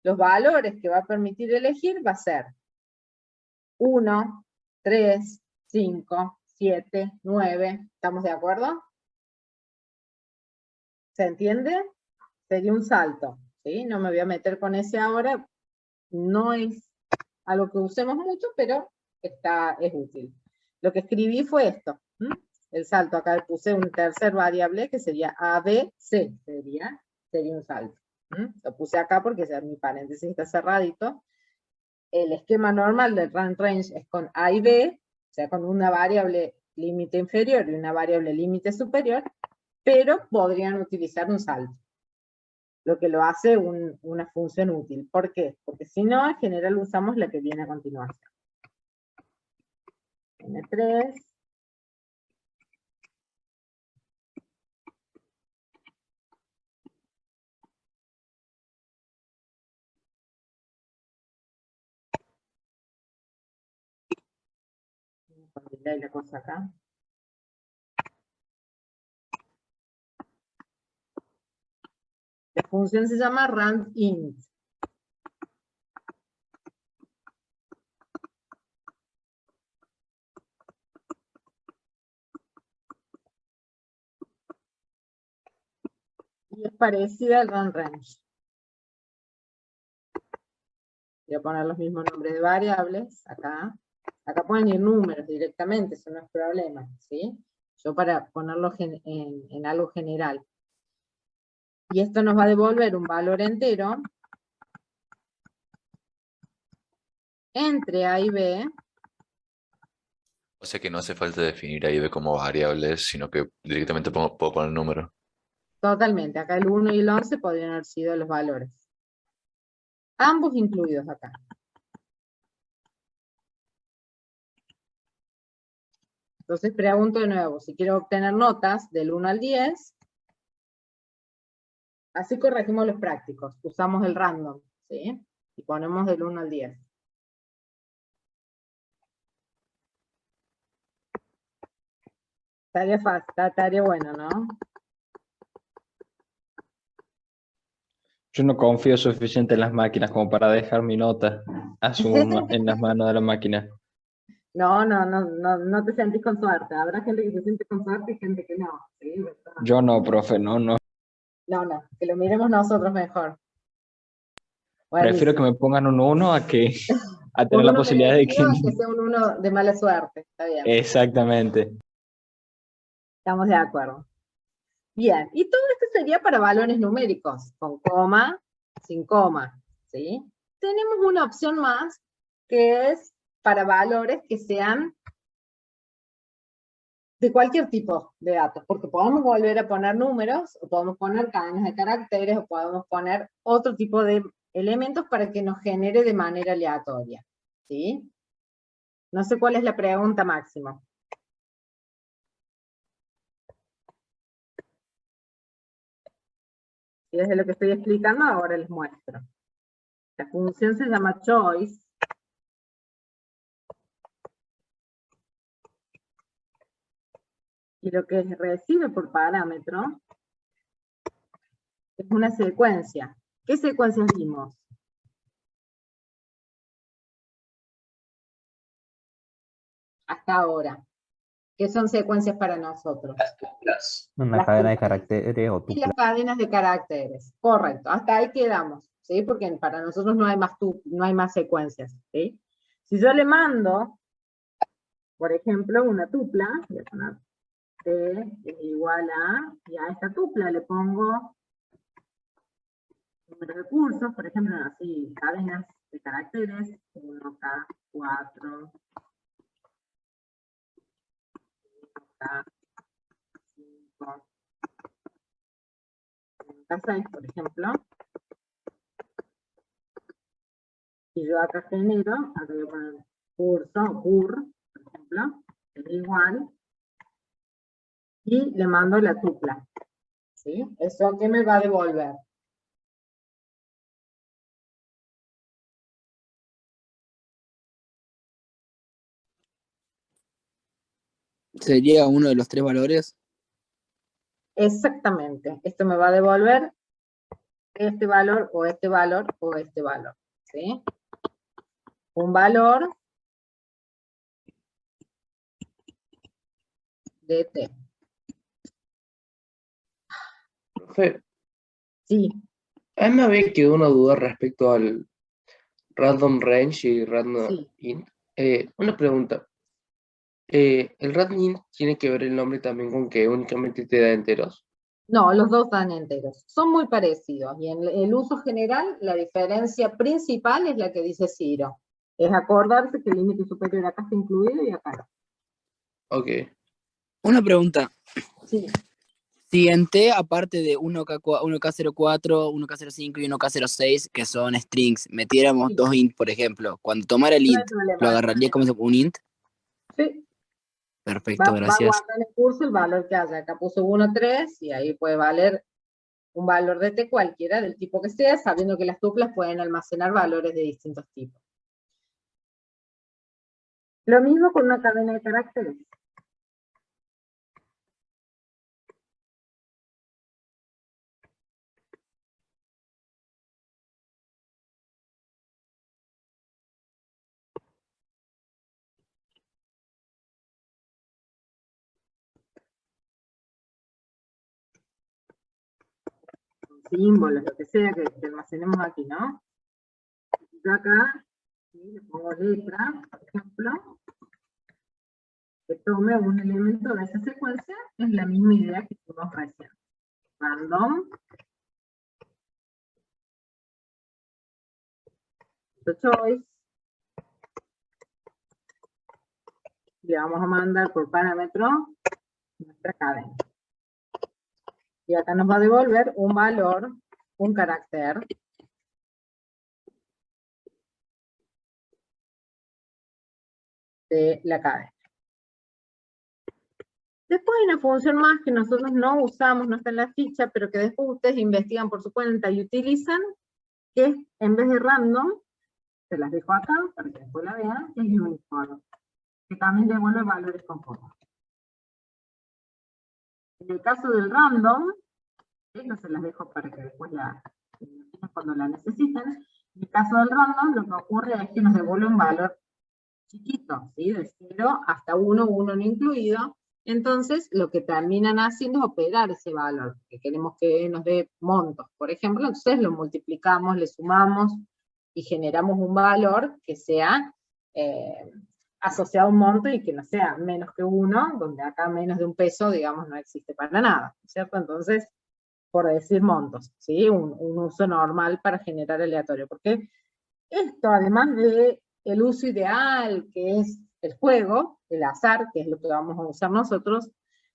los valores que va a permitir elegir va a ser 1, 3, 5, 7, 9. ¿Estamos de acuerdo? ¿Se entiende? Sería un salto, ¿sí? No me voy a meter con ese ahora. No es algo que usemos mucho, pero es útil. Lo que escribí fue esto. El salto, acá puse un tercer variable que sería ABC, sería un salto. Lo puse acá porque ya mi paréntesis está cerradito. El esquema normal del range es con A y B, o sea, con una variable límite inferior y una variable límite superior, pero podrían utilizar un salto, lo que lo hace una función útil. ¿Por qué? Porque si no, en general usamos la que viene a continuación. N3. Ponerle la cosa acá. La función se llama randint. Y es parecida al range. Voy a poner los mismos nombres de variables acá. Acá pueden ir números directamente, eso no es problema, ¿sí? Yo para ponerlos en algo general. Y esto nos va a devolver un valor entero entre A y B. O sea que no hace falta definir a y b como variables, sino que directamente puedo poner número. Totalmente, acá el 1 y el 11 podrían haber sido los valores. Ambos incluidos acá. Entonces pregunto de nuevo, si quiero obtener notas del 1 al 10, así corregimos los prácticos, usamos el random, ¿sí? Y ponemos del 1 al 10. Tarea fácil, tarea buena, ¿no? Yo no confío suficiente en las máquinas como para dejar mi nota en las manos de la máquina. No te sentís con suerte. Habrá gente que se siente con suerte y gente que no. ¿Sí? Yo no, profe, no. No, que lo miremos nosotros mejor. Prefiero que me pongan un 1 a tener la posibilidad de que... Que sea un 1 de mala suerte. Está bien. Exactamente. Estamos de acuerdo. Bien, y todo esto sería para valores numéricos, con coma, sin coma, ¿sí? Tenemos una opción más, que es para valores que sean de cualquier tipo de datos, porque podemos volver a poner números, o podemos poner cadenas de caracteres, o podemos poner otro tipo de elementos para que nos genere de manera aleatoria, ¿sí? No sé cuál es la pregunta, Máximo. Y desde lo que estoy explicando ahora les muestro. La función se llama choice. Y lo que recibe por parámetro es una secuencia. ¿Qué secuencias vimos? Hasta ahora. ¿Qué son secuencias para nosotros? Una Las cadena de tuplas. caracteres o Y tuplas. las cadenas de caracteres. Correcto. Hasta ahí quedamos. ¿Sí? Porque para nosotros no hay más secuencias. ¿Sí? Si yo le mando, por ejemplo, una tupla, voy a poner T es igual a, y a esta tupla le pongo número de cursos, por ejemplo, así, cadenas de caracteres, 1K4, 1K5, 1K6, por ejemplo. Y yo acá genero, acá voy a poner curso, cur, por ejemplo, es igual, y le mando la tupla. ¿Sí? ¿Eso qué me va a devolver? Sería uno de los tres valores. Exactamente. Esto me va a devolver este valor, o este valor, o este valor. ¿Sí? Un valor de T. Profe, Sí, a mí me había quedado una duda respecto al random range y random sí. int. Una pregunta. ¿El random int tiene que ver el nombre también con que únicamente te da enteros? No, los dos dan enteros. Son muy parecidos. Y en el uso general, la diferencia principal es la que dice Ciro. Es acordarse que el límite superior acá está incluido y acá no. Ok. Una pregunta. Sí. Si en T, aparte de 1K04, 1K05 y 1K06, que son strings, metiéramos dos int, por ejemplo, cuando tomara el No hay int, problema. ¿lo agarraría como un int? Sí. Perfecto, Va a gracias. guardar en el curso el valor que haya. Acá puso 1, 3, y ahí puede valer un valor de T cualquiera, del tipo que sea, sabiendo que las tuplas pueden almacenar valores de distintos tipos. Lo mismo con una cadena de caracteres. Símbolos, lo que sea que almacenemos aquí, ¿no? Yo acá, ¿sí? Le pongo letra, por ejemplo, que tome un elemento de esa secuencia, es la misma idea que tuvimos recién. Random, choice, le vamos a mandar por parámetro nuestra cadena. Y acá nos va a devolver un valor, un carácter, de la cadena. Después hay una función más que nosotros no usamos, no está en la ficha, pero que después ustedes investigan por su cuenta y utilizan, que es, en vez de random, se las dejo acá para que después la vean, es uniform, que también devuelve valores conformes. En el caso del random, no se las dejo para que después cuando la necesiten. En el caso del random, lo que ocurre es que nos devuelve un valor chiquito, ¿sí? De 0 hasta 1, 1 no incluido. Entonces, lo que terminan haciendo es operar ese valor, que queremos que nos dé montos, por ejemplo, entonces lo multiplicamos, le sumamos y generamos un valor que sea asociado a un monto y que no sea menos que 1, donde acá menos de 1 peso, digamos, no existe para nada, ¿cierto? Entonces, por decir montos, ¿sí? Un uso normal para generar aleatorio, porque esto, además de el uso ideal, que es el juego, el azar, que es lo que vamos a usar nosotros,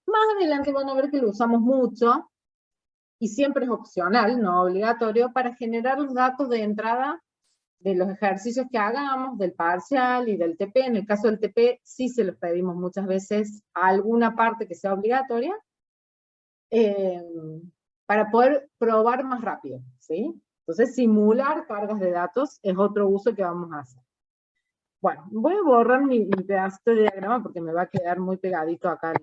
más adelante van a ver que lo usamos mucho, y siempre es opcional, no obligatorio, para generar los datos de entrada de los ejercicios que hagamos, del parcial y del TP. En el caso del TP, sí se los pedimos muchas veces a alguna parte que sea obligatoria, para poder probar más rápido, ¿sí? Entonces, simular cargas de datos es otro uso que vamos a hacer. Bueno, voy a borrar mi pedacito de diagrama porque me va a quedar muy pegadito acá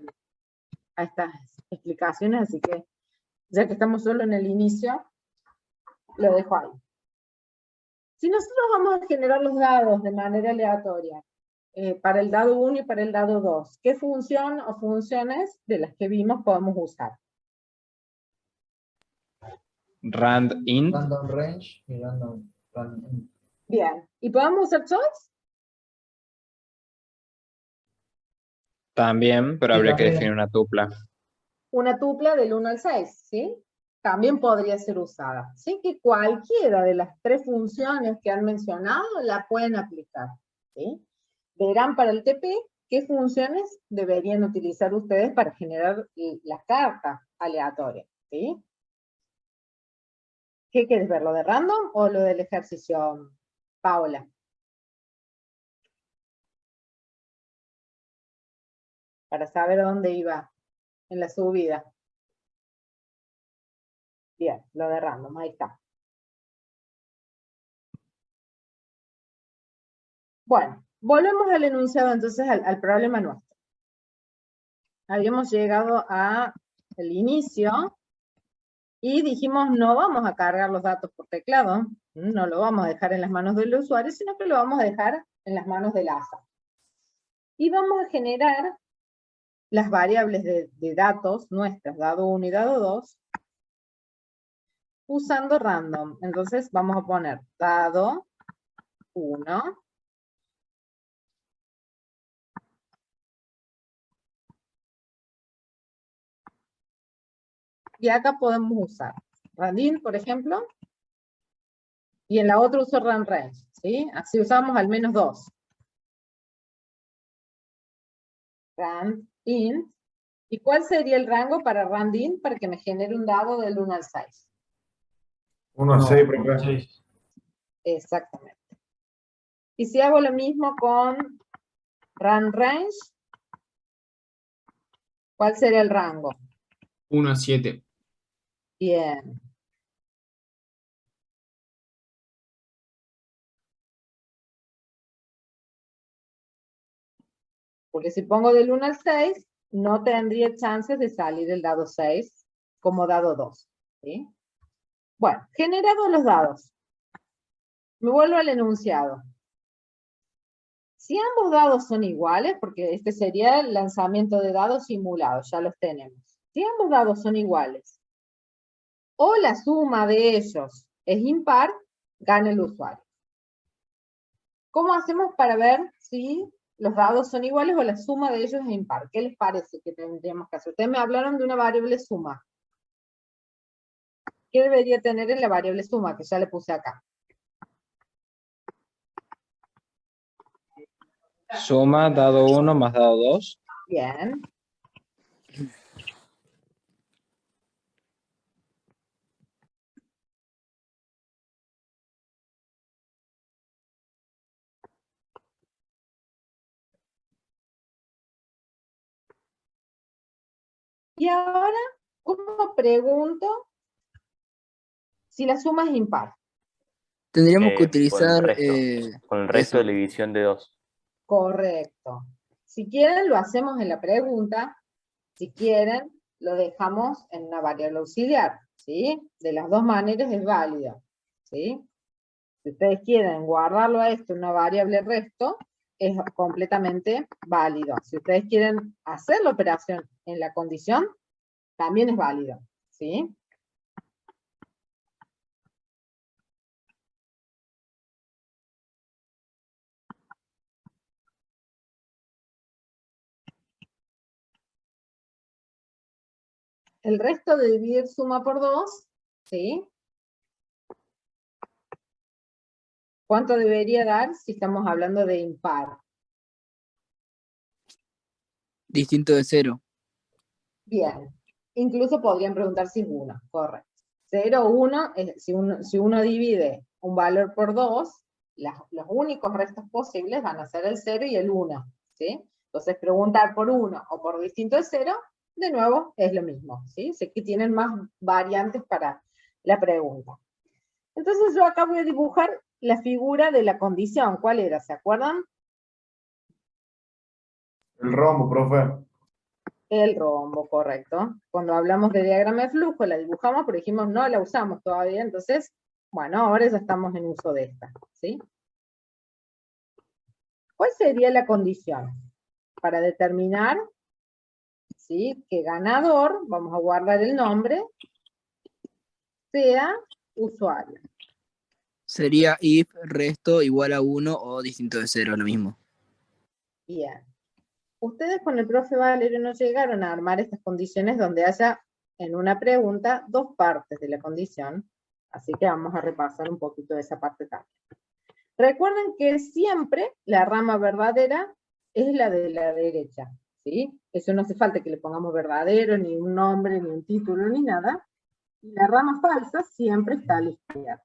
a estas explicaciones, así que ya que estamos solo en el inicio, lo dejo ahí. Si nosotros vamos a generar los dados de manera aleatoria, para el dado 1 y para el dado 2, ¿qué función o funciones de las que vimos podemos usar? Rand-int. Random range y random int. Bien, ¿y podemos usar choice? También, pero Sí, habría que también. definir una tupla. Una tupla del 1 al 6, ¿sí? También podría ser usada. Así que cualquiera de las 3 funciones que han mencionado la pueden aplicar, ¿sí? Verán para el TP qué funciones deberían utilizar ustedes para generar la carta aleatoria, ¿sí? ¿Qué quieres ver, lo de random o lo del ejercicio, Paola? Para saber a dónde iba en la subida. Bien, lo de random, ahí está. Bueno, volvemos al enunciado entonces, al problema nuestro. Habíamos llegado al inicio y dijimos no vamos a cargar los datos por teclado, no lo vamos a dejar en las manos del usuario, sino que lo vamos a dejar en las manos del ASA. Y vamos a generar las variables de datos nuestras, dado 1 y dado 2, usando random. Entonces vamos a poner dado 1, y acá podemos usar randin, por ejemplo, y en la otra uso randrange, ¿sí? Así usamos al menos 2. Randin. ¿Y cuál sería el rango para randin para que me genere un dado del 1 al 6? 1 a 6, profe. Exactamente. Y si hago lo mismo con randrange, ¿cuál sería el rango? 1 a 7. Bien. Porque si pongo del 1 al 6, no tendría chances de salir el dado 6 como dado 2. ¿Sí? Bueno, generados los dados. Me vuelvo al enunciado. Si ambos dados son iguales, porque este sería el lanzamiento de dados simulados, ya los tenemos. Si ambos dados son iguales, o la suma de ellos es impar, gana el usuario. ¿Cómo hacemos para ver si los dados son iguales o la suma de ellos es impar? ¿Qué les parece que tendríamos que hacer? Ustedes me hablaron de una variable suma. ¿Qué debería tener en la variable suma? Que ya le puse acá. Suma dado 1 más dado 2. Bien. Y ahora, ¿cómo pregunto si la suma es impar? Tendríamos que Con el utilizar resto. Con el resto eso. de la división de 2. Correcto. Si quieren, lo hacemos en la pregunta. Si quieren, lo dejamos en una variable auxiliar, ¿sí? De las dos maneras es válido, ¿sí? Si ustedes quieren guardarlo a esto en una variable resto, es completamente válido. Si ustedes quieren hacer la operación en la condición, también es válido, ¿sí? El resto de dividir suma por 2, ¿sí? ¿Cuánto debería dar si estamos hablando de impar? Distinto de 0. Bien. Incluso podrían preguntar si es 1, correcto. 0, 1, si uno divide un valor por 2, los únicos restos posibles van a ser el 0 y el 1, ¿sí? Entonces preguntar por 1 o por distinto de 0, de nuevo, es lo mismo, ¿sí? Sé que tienen más variantes para la pregunta. Entonces yo acá voy a dibujar la figura de la condición. ¿Cuál era? ¿Se acuerdan? El rombo, profe. El rombo, correcto. Cuando hablamos de diagrama de flujo, la dibujamos, pero dijimos no la usamos todavía, entonces, bueno, ahora ya estamos en uso de esta, ¿sí? ¿Cuál sería la condición? Para determinar, ¿sí?, que ganador, vamos a guardar el nombre, sea usuario. Sería if resto igual a 1 o distinto de 0, lo mismo. Bien. Ustedes con el profe Valerio no llegaron a armar estas condiciones donde haya en una pregunta 2 partes de la condición, así que vamos a repasar un poquito de esa parte también. Recuerden que siempre la rama verdadera es la de la derecha, ¿sí? Eso no hace falta que le pongamos verdadero, ni un nombre, ni un título, ni nada. Y la rama falsa siempre está a la izquierda.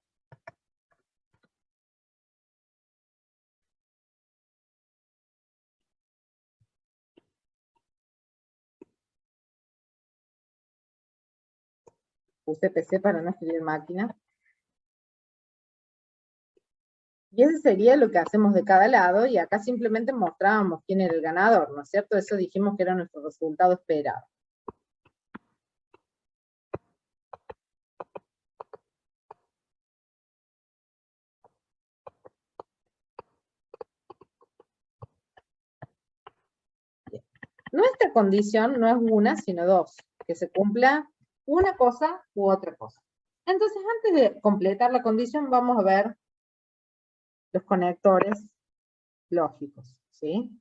Puse PC para no escribir máquina. Y ese sería lo que hacemos de cada lado, y acá simplemente mostrábamos quién era el ganador, ¿no es cierto? Eso dijimos que era nuestro resultado esperado. Nuestra condición no es una, sino 2, que se cumpla una cosa u otra cosa. Entonces, antes de completar la condición, vamos a ver los conectores lógicos, ¿sí?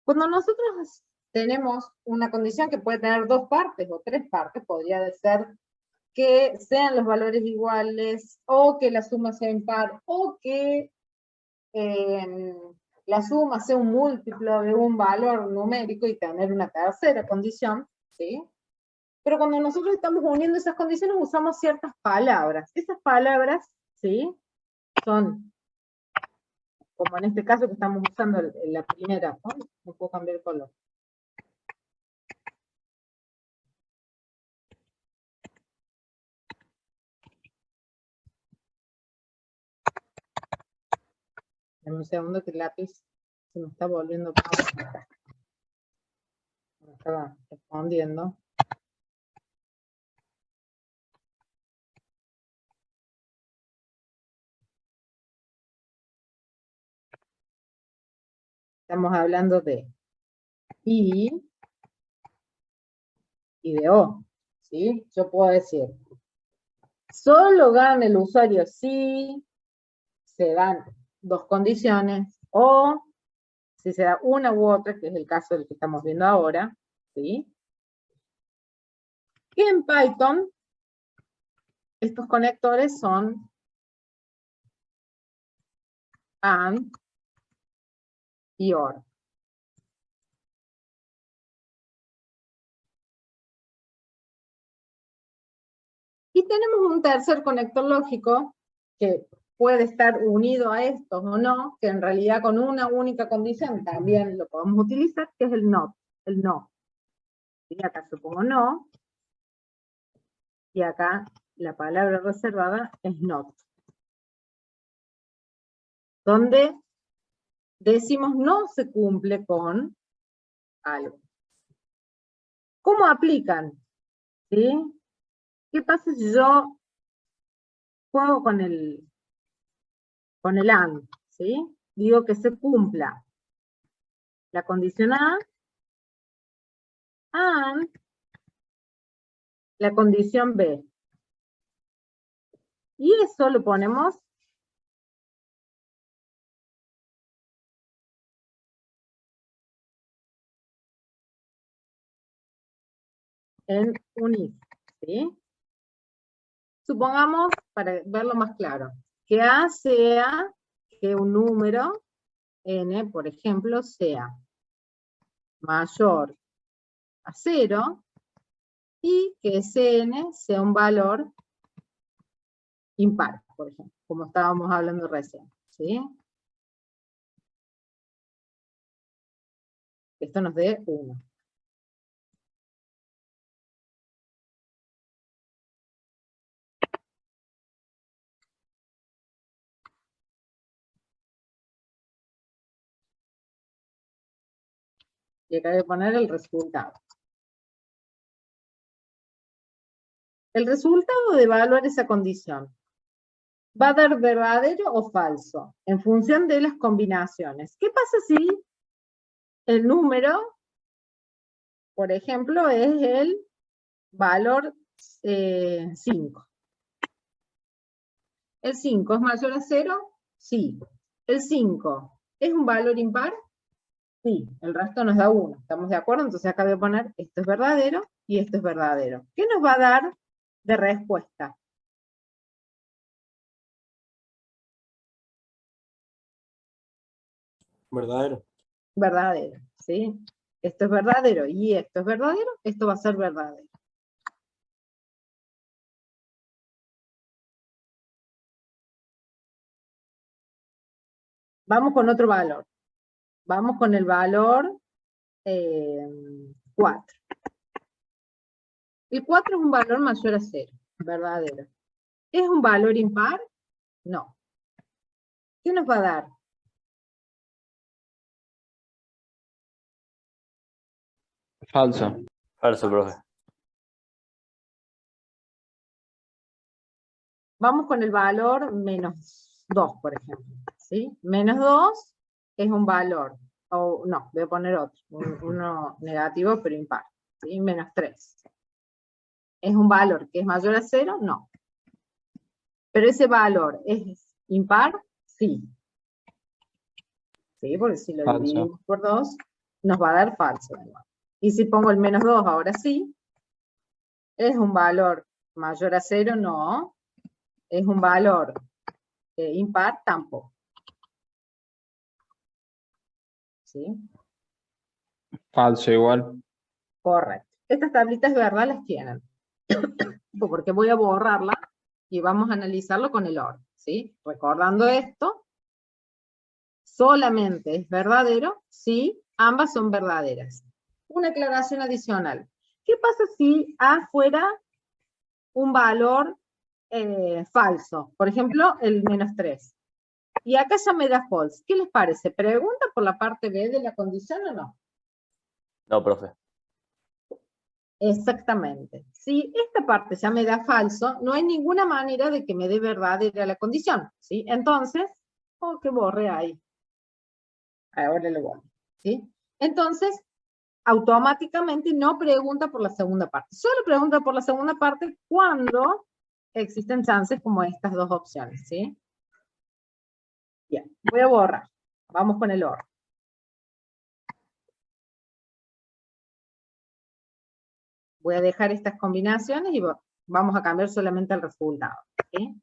Cuando nosotros tenemos una condición que puede tener 2 partes o 3 partes, podría ser que sean los valores iguales, o que la suma sea impar, o que la suma sea un múltiplo de un valor numérico y tener una tercera condición, ¿sí? Pero cuando nosotros estamos uniendo esas condiciones usamos ciertas palabras. Esas palabras, ¿sí?, son, como en este caso que estamos usando la primera, ¿no? No puedo cambiar el color. Dame un segundo que el lápiz se me está volviendo acá. Me estaba respondiendo. Estamos hablando de I y de O, ¿sí? Yo puedo decir, solo gana el usuario si se dan 2 condiciones, o si se da una u otra, que es el caso del que estamos viendo ahora, ¿sí? Y en Python, estos conectores son AND y OR. Y tenemos un tercer conector lógico que puede estar unido a estos o no, que en realidad con una única condición también lo podemos utilizar, que es el NOT, el no. Y acá yo pongo no, y acá la palabra reservada es NOT. Donde decimos no se cumple con algo. ¿Cómo aplican? ¿Sí? ¿Qué pasa si yo juego con el AND? ¿Sí? Digo que se cumpla la condición A, AND, la condición B. Y eso lo ponemos en un if, ¿sí? Supongamos, para verlo más claro, que A sea que un número, n, por ejemplo, sea mayor a 0, y que ese n sea un valor impar, por ejemplo, como estábamos hablando recién, ¿sí? Esto nos dé 1. Y acá voy a poner el resultado. El resultado de evaluar esa condición va a dar verdadero o falso, en función de las combinaciones. ¿Qué pasa si el número, por ejemplo, es el valor 5? ¿El 5 es mayor a 0? Sí. ¿El 5 es un valor impar? Sí. El resto nos da 1. ¿Estamos de acuerdo? Entonces acá voy a poner esto es verdadero y esto es verdadero. ¿Qué nos va a dar de respuesta? Verdadero. Verdadero, ¿sí? Esto es verdadero y esto es verdadero, esto va a ser verdadero. Vamos con otro valor. Vamos con el valor 4. El 4 es un valor mayor a 0, verdadero. ¿Es un valor impar? No. ¿Qué nos va a dar? Falso. Falso, profe. Vamos con el valor menos 2, por ejemplo, ¿sí? Menos 2 es un valor, o no, voy a poner otro, uno negativo pero impar, ¿sí? Menos 3. ¿Es un valor que es mayor a 0? No. ¿Pero ese valor es impar? Sí. ¿Sí? Porque si lo Falso. dividimos por 2, nos va a dar falso. Y si pongo el menos 2, ahora sí, ¿es un valor mayor a 0? No. ¿Es un valor impar? Tampoco. ¿Sí? Falso igual. Correcto. Estas tablitas de verdad las tienen. Porque voy a borrarla y vamos a analizarlo con el orden, ¿sí? Recordando esto, solamente es verdadero si ambas son verdaderas. Una aclaración adicional. ¿Qué pasa si A fuera un valor falso? Por ejemplo, el menos 3. Y acá ya me da false. ¿Qué les parece? ¿Pregunta por la parte B de la condición o no? No, profe. Exactamente. Si esta parte ya me da falso, no hay ninguna manera de que me dé verdadera la condición, ¿sí? Entonces, que borre ahí. Ahora lo borro, ¿sí? Entonces, automáticamente no pregunta por la segunda parte. Solo pregunta por la segunda parte cuando existen chances como estas dos opciones, ¿sí? Bien, voy a borrar. Vamos con el orden. Voy a dejar estas combinaciones y vamos a cambiar solamente el resultado, ¿sí?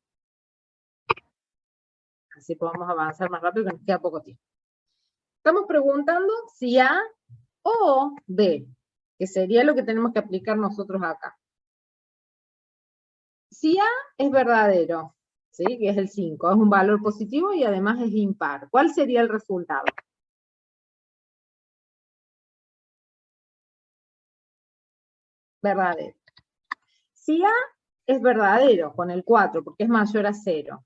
Así podemos avanzar más rápido, que nos queda poco tiempo. Estamos preguntando si A o B, que sería lo que tenemos que aplicar nosotros acá. Si A es verdadero, ¿sí? Que es el 5, es un valor positivo y además es impar. ¿Cuál sería el resultado? Verdadero. Si A es verdadero con el 4, porque es mayor a 0,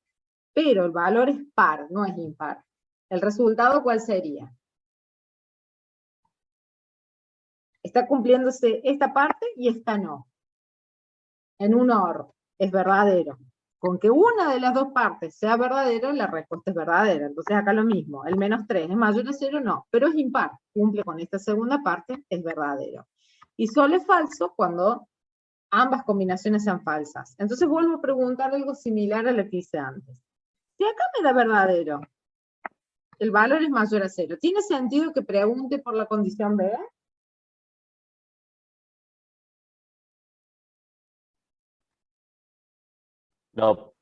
pero el valor es par, no es impar, ¿el resultado cuál sería? Está cumpliéndose esta parte y esta no. En un OR es verdadero. Con que una de las dos partes sea verdadera, la respuesta es verdadera. Entonces acá lo mismo, el menos 3 es mayor a 0, no, pero es impar, cumple con esta segunda parte, es verdadero. Y solo es falso cuando ambas combinaciones sean falsas. Entonces vuelvo a preguntar algo similar a lo que hice antes. Si acá me da verdadero, el valor es mayor a 0, ¿tiene sentido que pregunte por la condición B? No,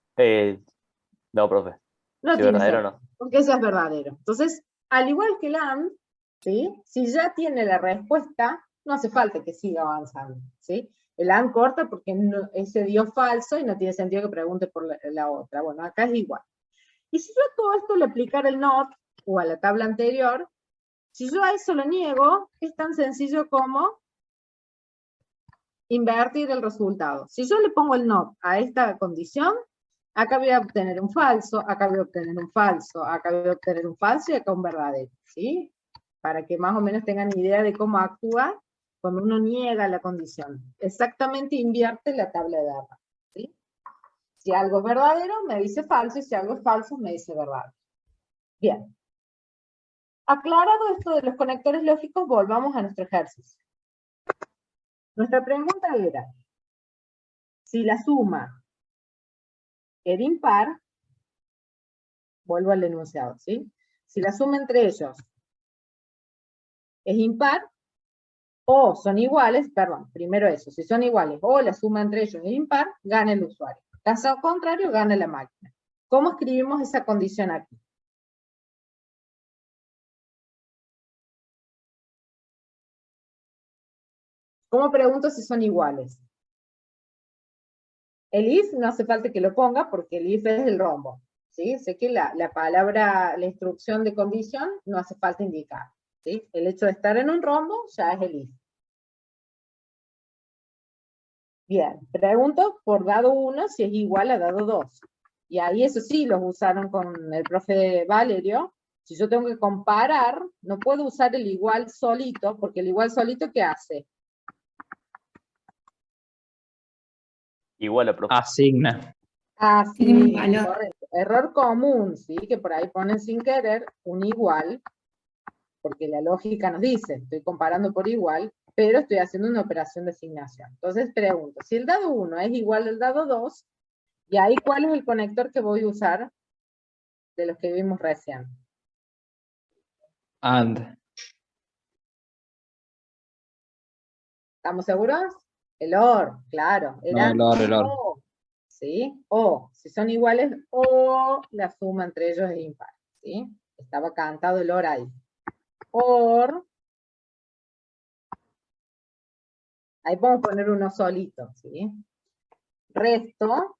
no, profe. No Si tiene verdadero, sentido, no. porque eso es verdadero. Entonces, al igual que el AND, ¿sí? Si ya tiene la respuesta, no hace falta que siga avanzando, ¿sí? El AND corta porque ese dio falso y no tiene sentido que pregunte por la otra. Bueno, acá es igual. Y si yo a todo esto le aplicara el NOT, o a la tabla anterior, si yo a eso lo niego, es tan sencillo como invertir el resultado. Si yo le pongo el NOT a esta condición, acá voy a obtener un falso, acá voy a obtener un falso, acá voy a obtener un falso y acá un verdadero, ¿sí? Para que más o menos tengan idea de cómo actúa cuando uno niega la condición. Exactamente invierte la tabla de error, ¿sí? Si algo es verdadero, me dice falso, y si algo es falso, me dice verdadero. Bien. Aclarado esto de los conectores lógicos, volvamos a nuestro ejercicio. Nuestra pregunta era, si la suma era impar, vuelvo al enunciado, ¿sí? Si la suma entre ellos es impar, o son iguales, perdón, primero eso, si son iguales o la suma entre ellos es impar, gana el usuario. Caso contrario, gana la máquina. ¿Cómo escribimos esa condición aquí? ¿Cómo pregunto si son iguales? El if no hace falta que lo ponga porque el if es el rombo, ¿sí? Sé que la palabra, la instrucción de condición no hace falta indicar, ¿sí? El hecho de estar en un rombo ya es el if. Bien, pregunto por dado 1 si es igual a dado 2. Y ahí eso sí los usaron con el profe Valerio. Si yo tengo que comparar, no puedo usar el igual solito, porque el igual solito, ¿qué hace? Igual a profe. Asigna. Así, correcto. Error común, ¿sí? Que por ahí ponen sin querer un igual, porque la lógica nos dice, estoy comparando por igual, pero estoy haciendo una operación de asignación. Entonces pregunto, si el dado 1 es igual al dado 2, ¿y ahí cuál es el conector que voy a usar de los que vimos recién? And. ¿Estamos seguros? El OR, claro. Era No, el OR. O, ¿sí? O, si son iguales, o la suma entre ellos es impar, ¿sí? Estaba cantado el OR ahí. OR, ahí podemos poner uno solito, ¿sí? Resto,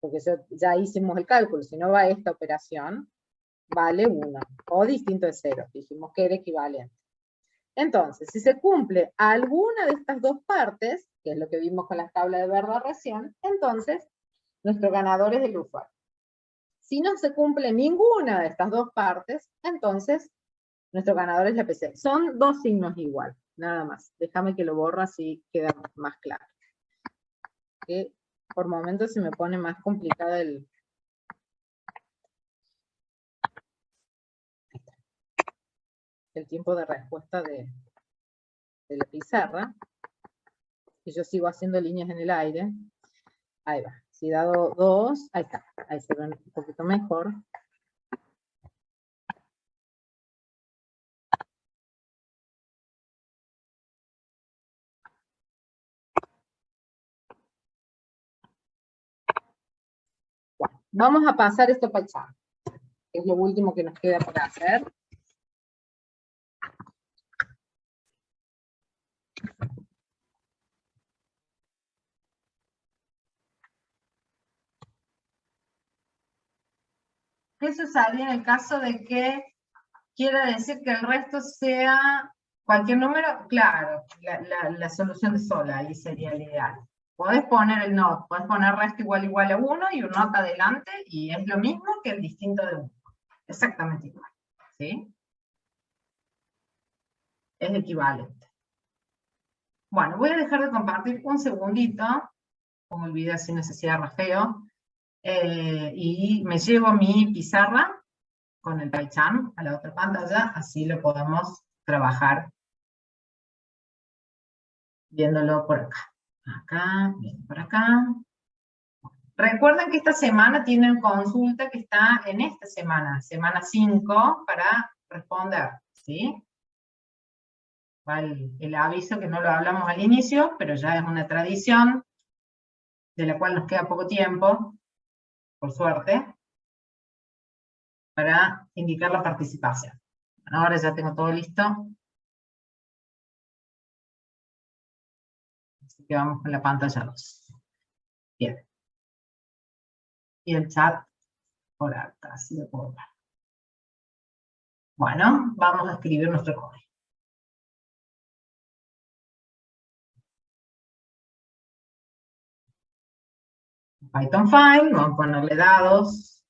porque ya hicimos el cálculo, si no va esta operación, vale 1, o distinto de 0, dijimos que era equivalente. Entonces, si se cumple alguna de estas dos partes, que es lo que vimos con las tablas de verdad recién, entonces, nuestro ganador es el usuario. Si no se cumple ninguna de estas dos partes, entonces, nuestro ganador es la PC. Son dos signos igual, nada más. Déjame que lo borro así queda más claro. Que por momentos se me pone más complicado el tiempo de respuesta de la pizarra. Y yo sigo haciendo líneas en el aire. Ahí va. Si dado 2, ahí está. Ahí se ve un poquito mejor. Bueno, vamos a pasar esto para el chat. Es lo último que nos queda por hacer. ¿Qué sucede en el caso de que quiera decir que el resto sea cualquier número? Claro, la solución de sola, ahí sería el ideal. Podés poner el not, podés poner resto igual a 1 y un not adelante, y es lo mismo que el distinto de 1. Exactamente igual, ¿sí? Es equivalente. Bueno, voy a dejar de compartir un segundito, pongo el video así no se cierra feo, y me llevo mi pizarra con el PyCharm a la otra pantalla, así lo podemos trabajar viéndolo por acá. Acá, bien, por acá. Recuerden que esta semana tienen consulta que está en esta semana, semana 5, para responder, ¿sí? Va el aviso que no lo hablamos al inicio, pero ya es una tradición, de la cual nos queda poco tiempo, por suerte, para indicar la participación. Bueno, ahora ya tengo todo listo. Así que vamos con la pantalla 2. Bien. Y el chat por acá, así lo puedo ver. Bueno, vamos a escribir nuestro código. Python file, vamos a ponerle dados.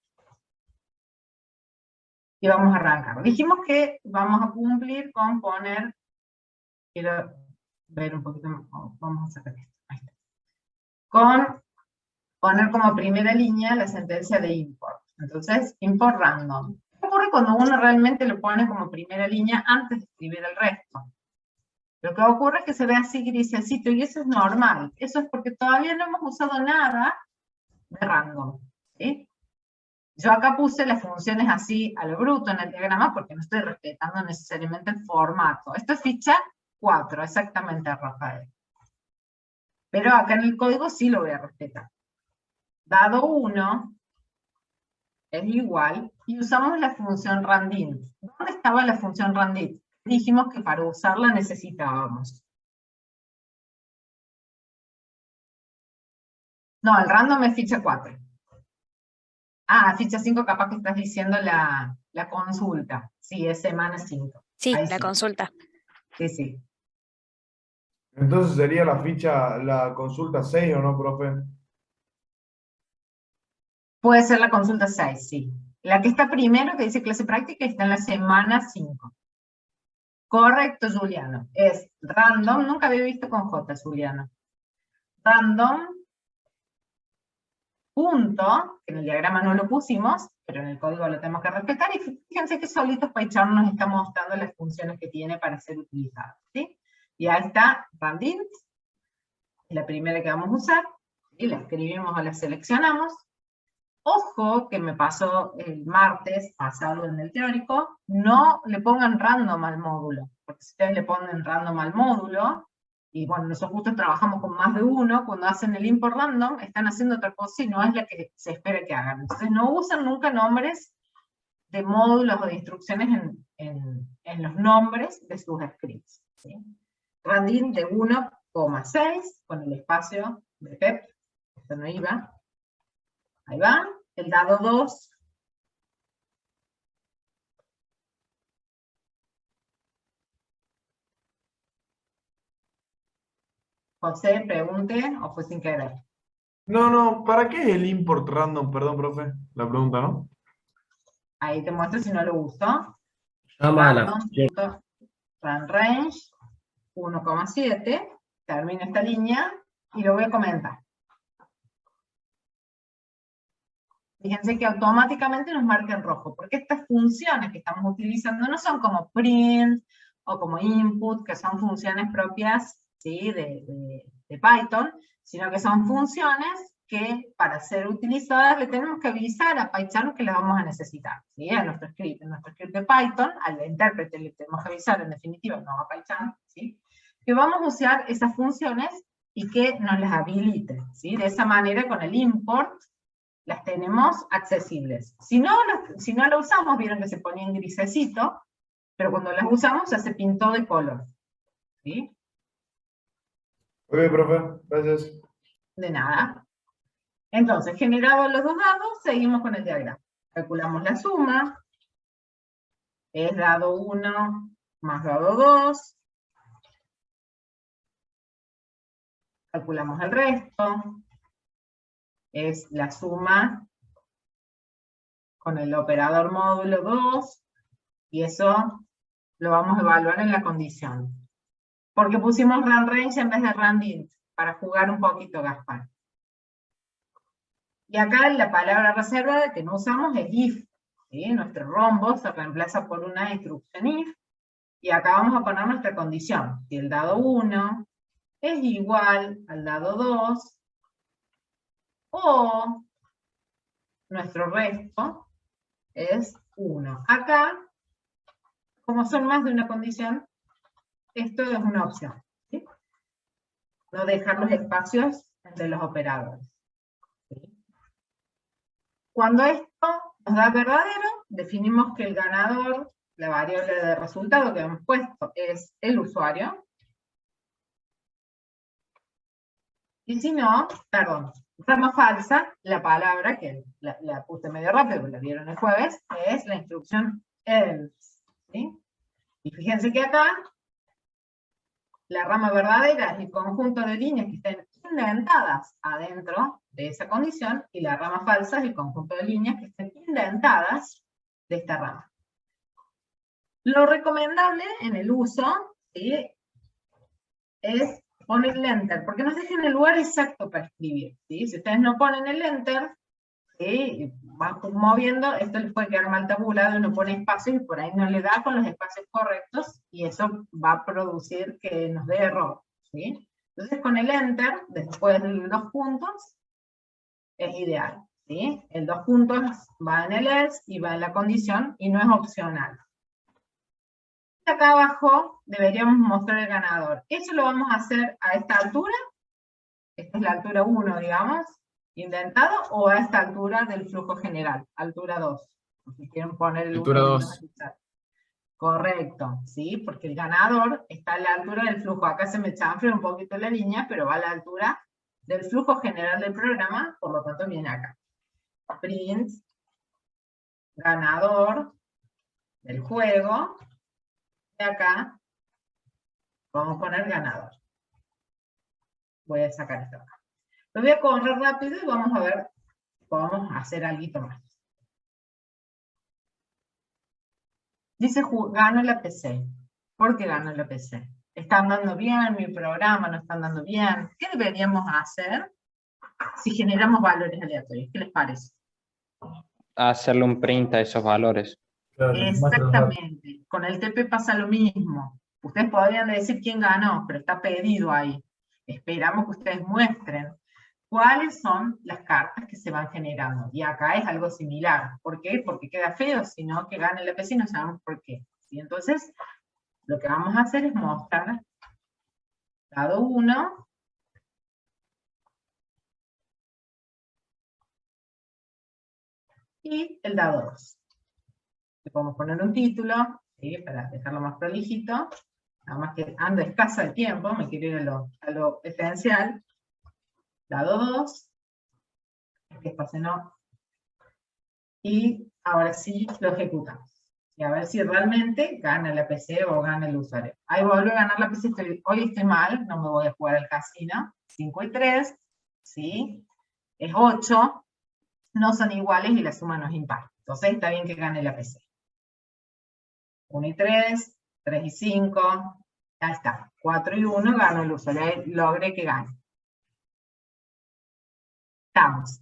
Y vamos a arrancar. Dijimos que vamos a cumplir con poner, quiero ver un poquito más, vamos a sacar esto. Ahí está. Con poner como primera línea la sentencia de import. Entonces, import random. ¿Qué ocurre cuando uno realmente lo pone como primera línea antes de escribir el resto? Lo que ocurre es que se ve así grisecito y eso es normal. Eso es porque todavía no hemos usado nada de random. ¿Sí? Yo acá puse las funciones así a lo bruto en el diagrama porque no estoy respetando necesariamente el formato. Esto es ficha 4, exactamente, Rafael. Pero acá en el código sí lo voy a respetar. Dado 1 es igual, y usamos la función randint. ¿Dónde estaba la función randint? Dijimos que para usarla necesitábamos. No, el random es ficha 4. Ah, ficha 5 capaz que estás diciendo la consulta. Sí, es semana 5. Sí, Ahí la sí. consulta. Sí, sí. Entonces sería la consulta 6, ¿o no, profe? Puede ser la consulta 6, sí. La que está primero, que dice clase práctica, está en la semana 5. Correcto, Juliano. Es random, nunca había visto con J, Juliano. Random, punto, que en el diagrama no lo pusimos, pero en el código lo tenemos que respetar, y fíjense que solitos PyCharm nos está mostrando las funciones que tiene para ser utilizadas, ¿sí? Y ahí está randint, la primera que vamos a usar, y la escribimos o la seleccionamos. Ojo, que me pasó el martes pasado en el teórico, no le pongan random al módulo, porque si ustedes le ponen random al módulo, y bueno, nosotros justo trabajamos con más de uno, cuando hacen el import random, están haciendo otra cosa y no es la que se espera que hagan. Entonces no usan nunca nombres de módulos o de instrucciones en los nombres de sus scripts, ¿sí? Randint de 1,6, con el espacio de PEP, esto no iba. Ahí va, el dado 2. José, pregunte, o fue sin querer. No, ¿para qué es el import random? Perdón, profe, la pregunta, ¿no? Ahí te muestro si no lo uso. Llama a la Randrange 1,7. Termino esta línea y lo voy a comentar. Fíjense que automáticamente nos marca en rojo, porque estas funciones que estamos utilizando no son como print o como input, que son funciones propias, ¿sí?, de Python, sino que son funciones que para ser utilizadas le tenemos que avisar a PyCharm que las vamos a necesitar, ¿sí?, a nuestro script. En nuestro script de Python, al intérprete le tenemos que avisar, en definitiva, no a PyCharm, ¿sí?, que vamos a usar esas funciones y que nos las habilite, ¿sí? De esa manera, con el import, las tenemos accesibles. Si no lo usamos, vieron que se ponía en grisecito, pero cuando las usamos ya se pintó de color. ¿Sí? Ok, profe, gracias. De nada. Entonces, generados los dos dados, seguimos con el diagrama. Calculamos la suma. Es dado 1 más dado 2. Calculamos el resto. Es la suma con el operador módulo 2, y eso lo vamos a evaluar en la condición. Porque pusimos randrange en vez de randint, para jugar un poquito, Gaspar. Y acá la palabra reservada que no usamos es if, ¿sí? Nuestro rombo se reemplaza por una instrucción if, y acá vamos a poner nuestra condición. Si el dado 1 es igual al dado 2, o nuestro resto es 1. Acá, como son más de una condición, esto es una opción, ¿sí? No dejar los espacios entre los operadores, ¿sí? Cuando esto nos da verdadero, definimos que el ganador, la variable de resultado que hemos puesto, es el usuario. Y si no, perdón, rama falsa, la palabra, que la puse medio rápido, porque la vieron el jueves, es la instrucción else, ¿sí? Y fíjense que acá, la rama verdadera es el conjunto de líneas que estén indentadas adentro de esa condición, y la rama falsa es el conjunto de líneas que estén indentadas de esta rama. Lo recomendable en el uso, ¿sí?, es poner el enter, porque nos dejen el lugar exacto para escribir, ¿sí? Si ustedes no ponen el enter, ¿sí?, van moviendo, esto les puede quedar mal tabulado, uno pone espacios y por ahí no le da con los espacios correctos, y eso va a producir que nos dé error, ¿sí? Entonces con el enter, después de los 2 puntos, es ideal, ¿sí? El 2 puntos va en el else y va en la condición, y no es opcional. Acá abajo deberíamos mostrar el ganador. Eso lo vamos a hacer a esta altura. Esta es la altura 1, digamos, indentado, o a esta altura del flujo general, altura 2. Si quieren poner el Altura 1. 2. Correcto, ¿sí? Porque el ganador está a la altura del flujo. Acá se me chanflea un poquito la línea, pero va a la altura del flujo general del programa, por lo tanto viene acá. Print, ganador del juego. Y acá vamos a poner ganador. Voy a sacar esto acá. Lo voy a correr rápido y vamos a ver si podemos hacer algo más. Dice, gano la PC. ¿Por qué gano la PC? ¿Están dando bien mi programa? ¿No están dando bien? ¿Qué deberíamos hacer si generamos valores aleatorios? ¿Qué les parece? Hacerle un print a esos valores. Exactamente. Con el TP pasa lo mismo. Ustedes podrían decir quién ganó, pero está pedido ahí. Esperamos que ustedes muestren cuáles son las cartas que se van generando. Y acá es algo similar. ¿Por qué? Porque queda feo, sino que gane el PC y no sabemos por qué. ¿Sí? Entonces, lo que vamos a hacer es mostrar dado 1, y el dado 2. Le podemos poner un título, ¿sí?, para dejarlo más prolijito. Nada más que ando escasa de tiempo, me quiero ir a lo esencial. Dado 2. Este espacio no. Y ahora sí lo ejecutamos. Y a ver si realmente gana la PC o gana el usuario. Ahí vuelve a ganar la PC. Hoy estoy mal, no me voy a jugar al casino. 5 y 3, ¿sí? Es 8. No son iguales y la suma no es impar. Entonces está bien que gane la PC. 1 y 3, 3 y 5, ya está. 4 y 1, gano el usuario, logré que gane. Estamos.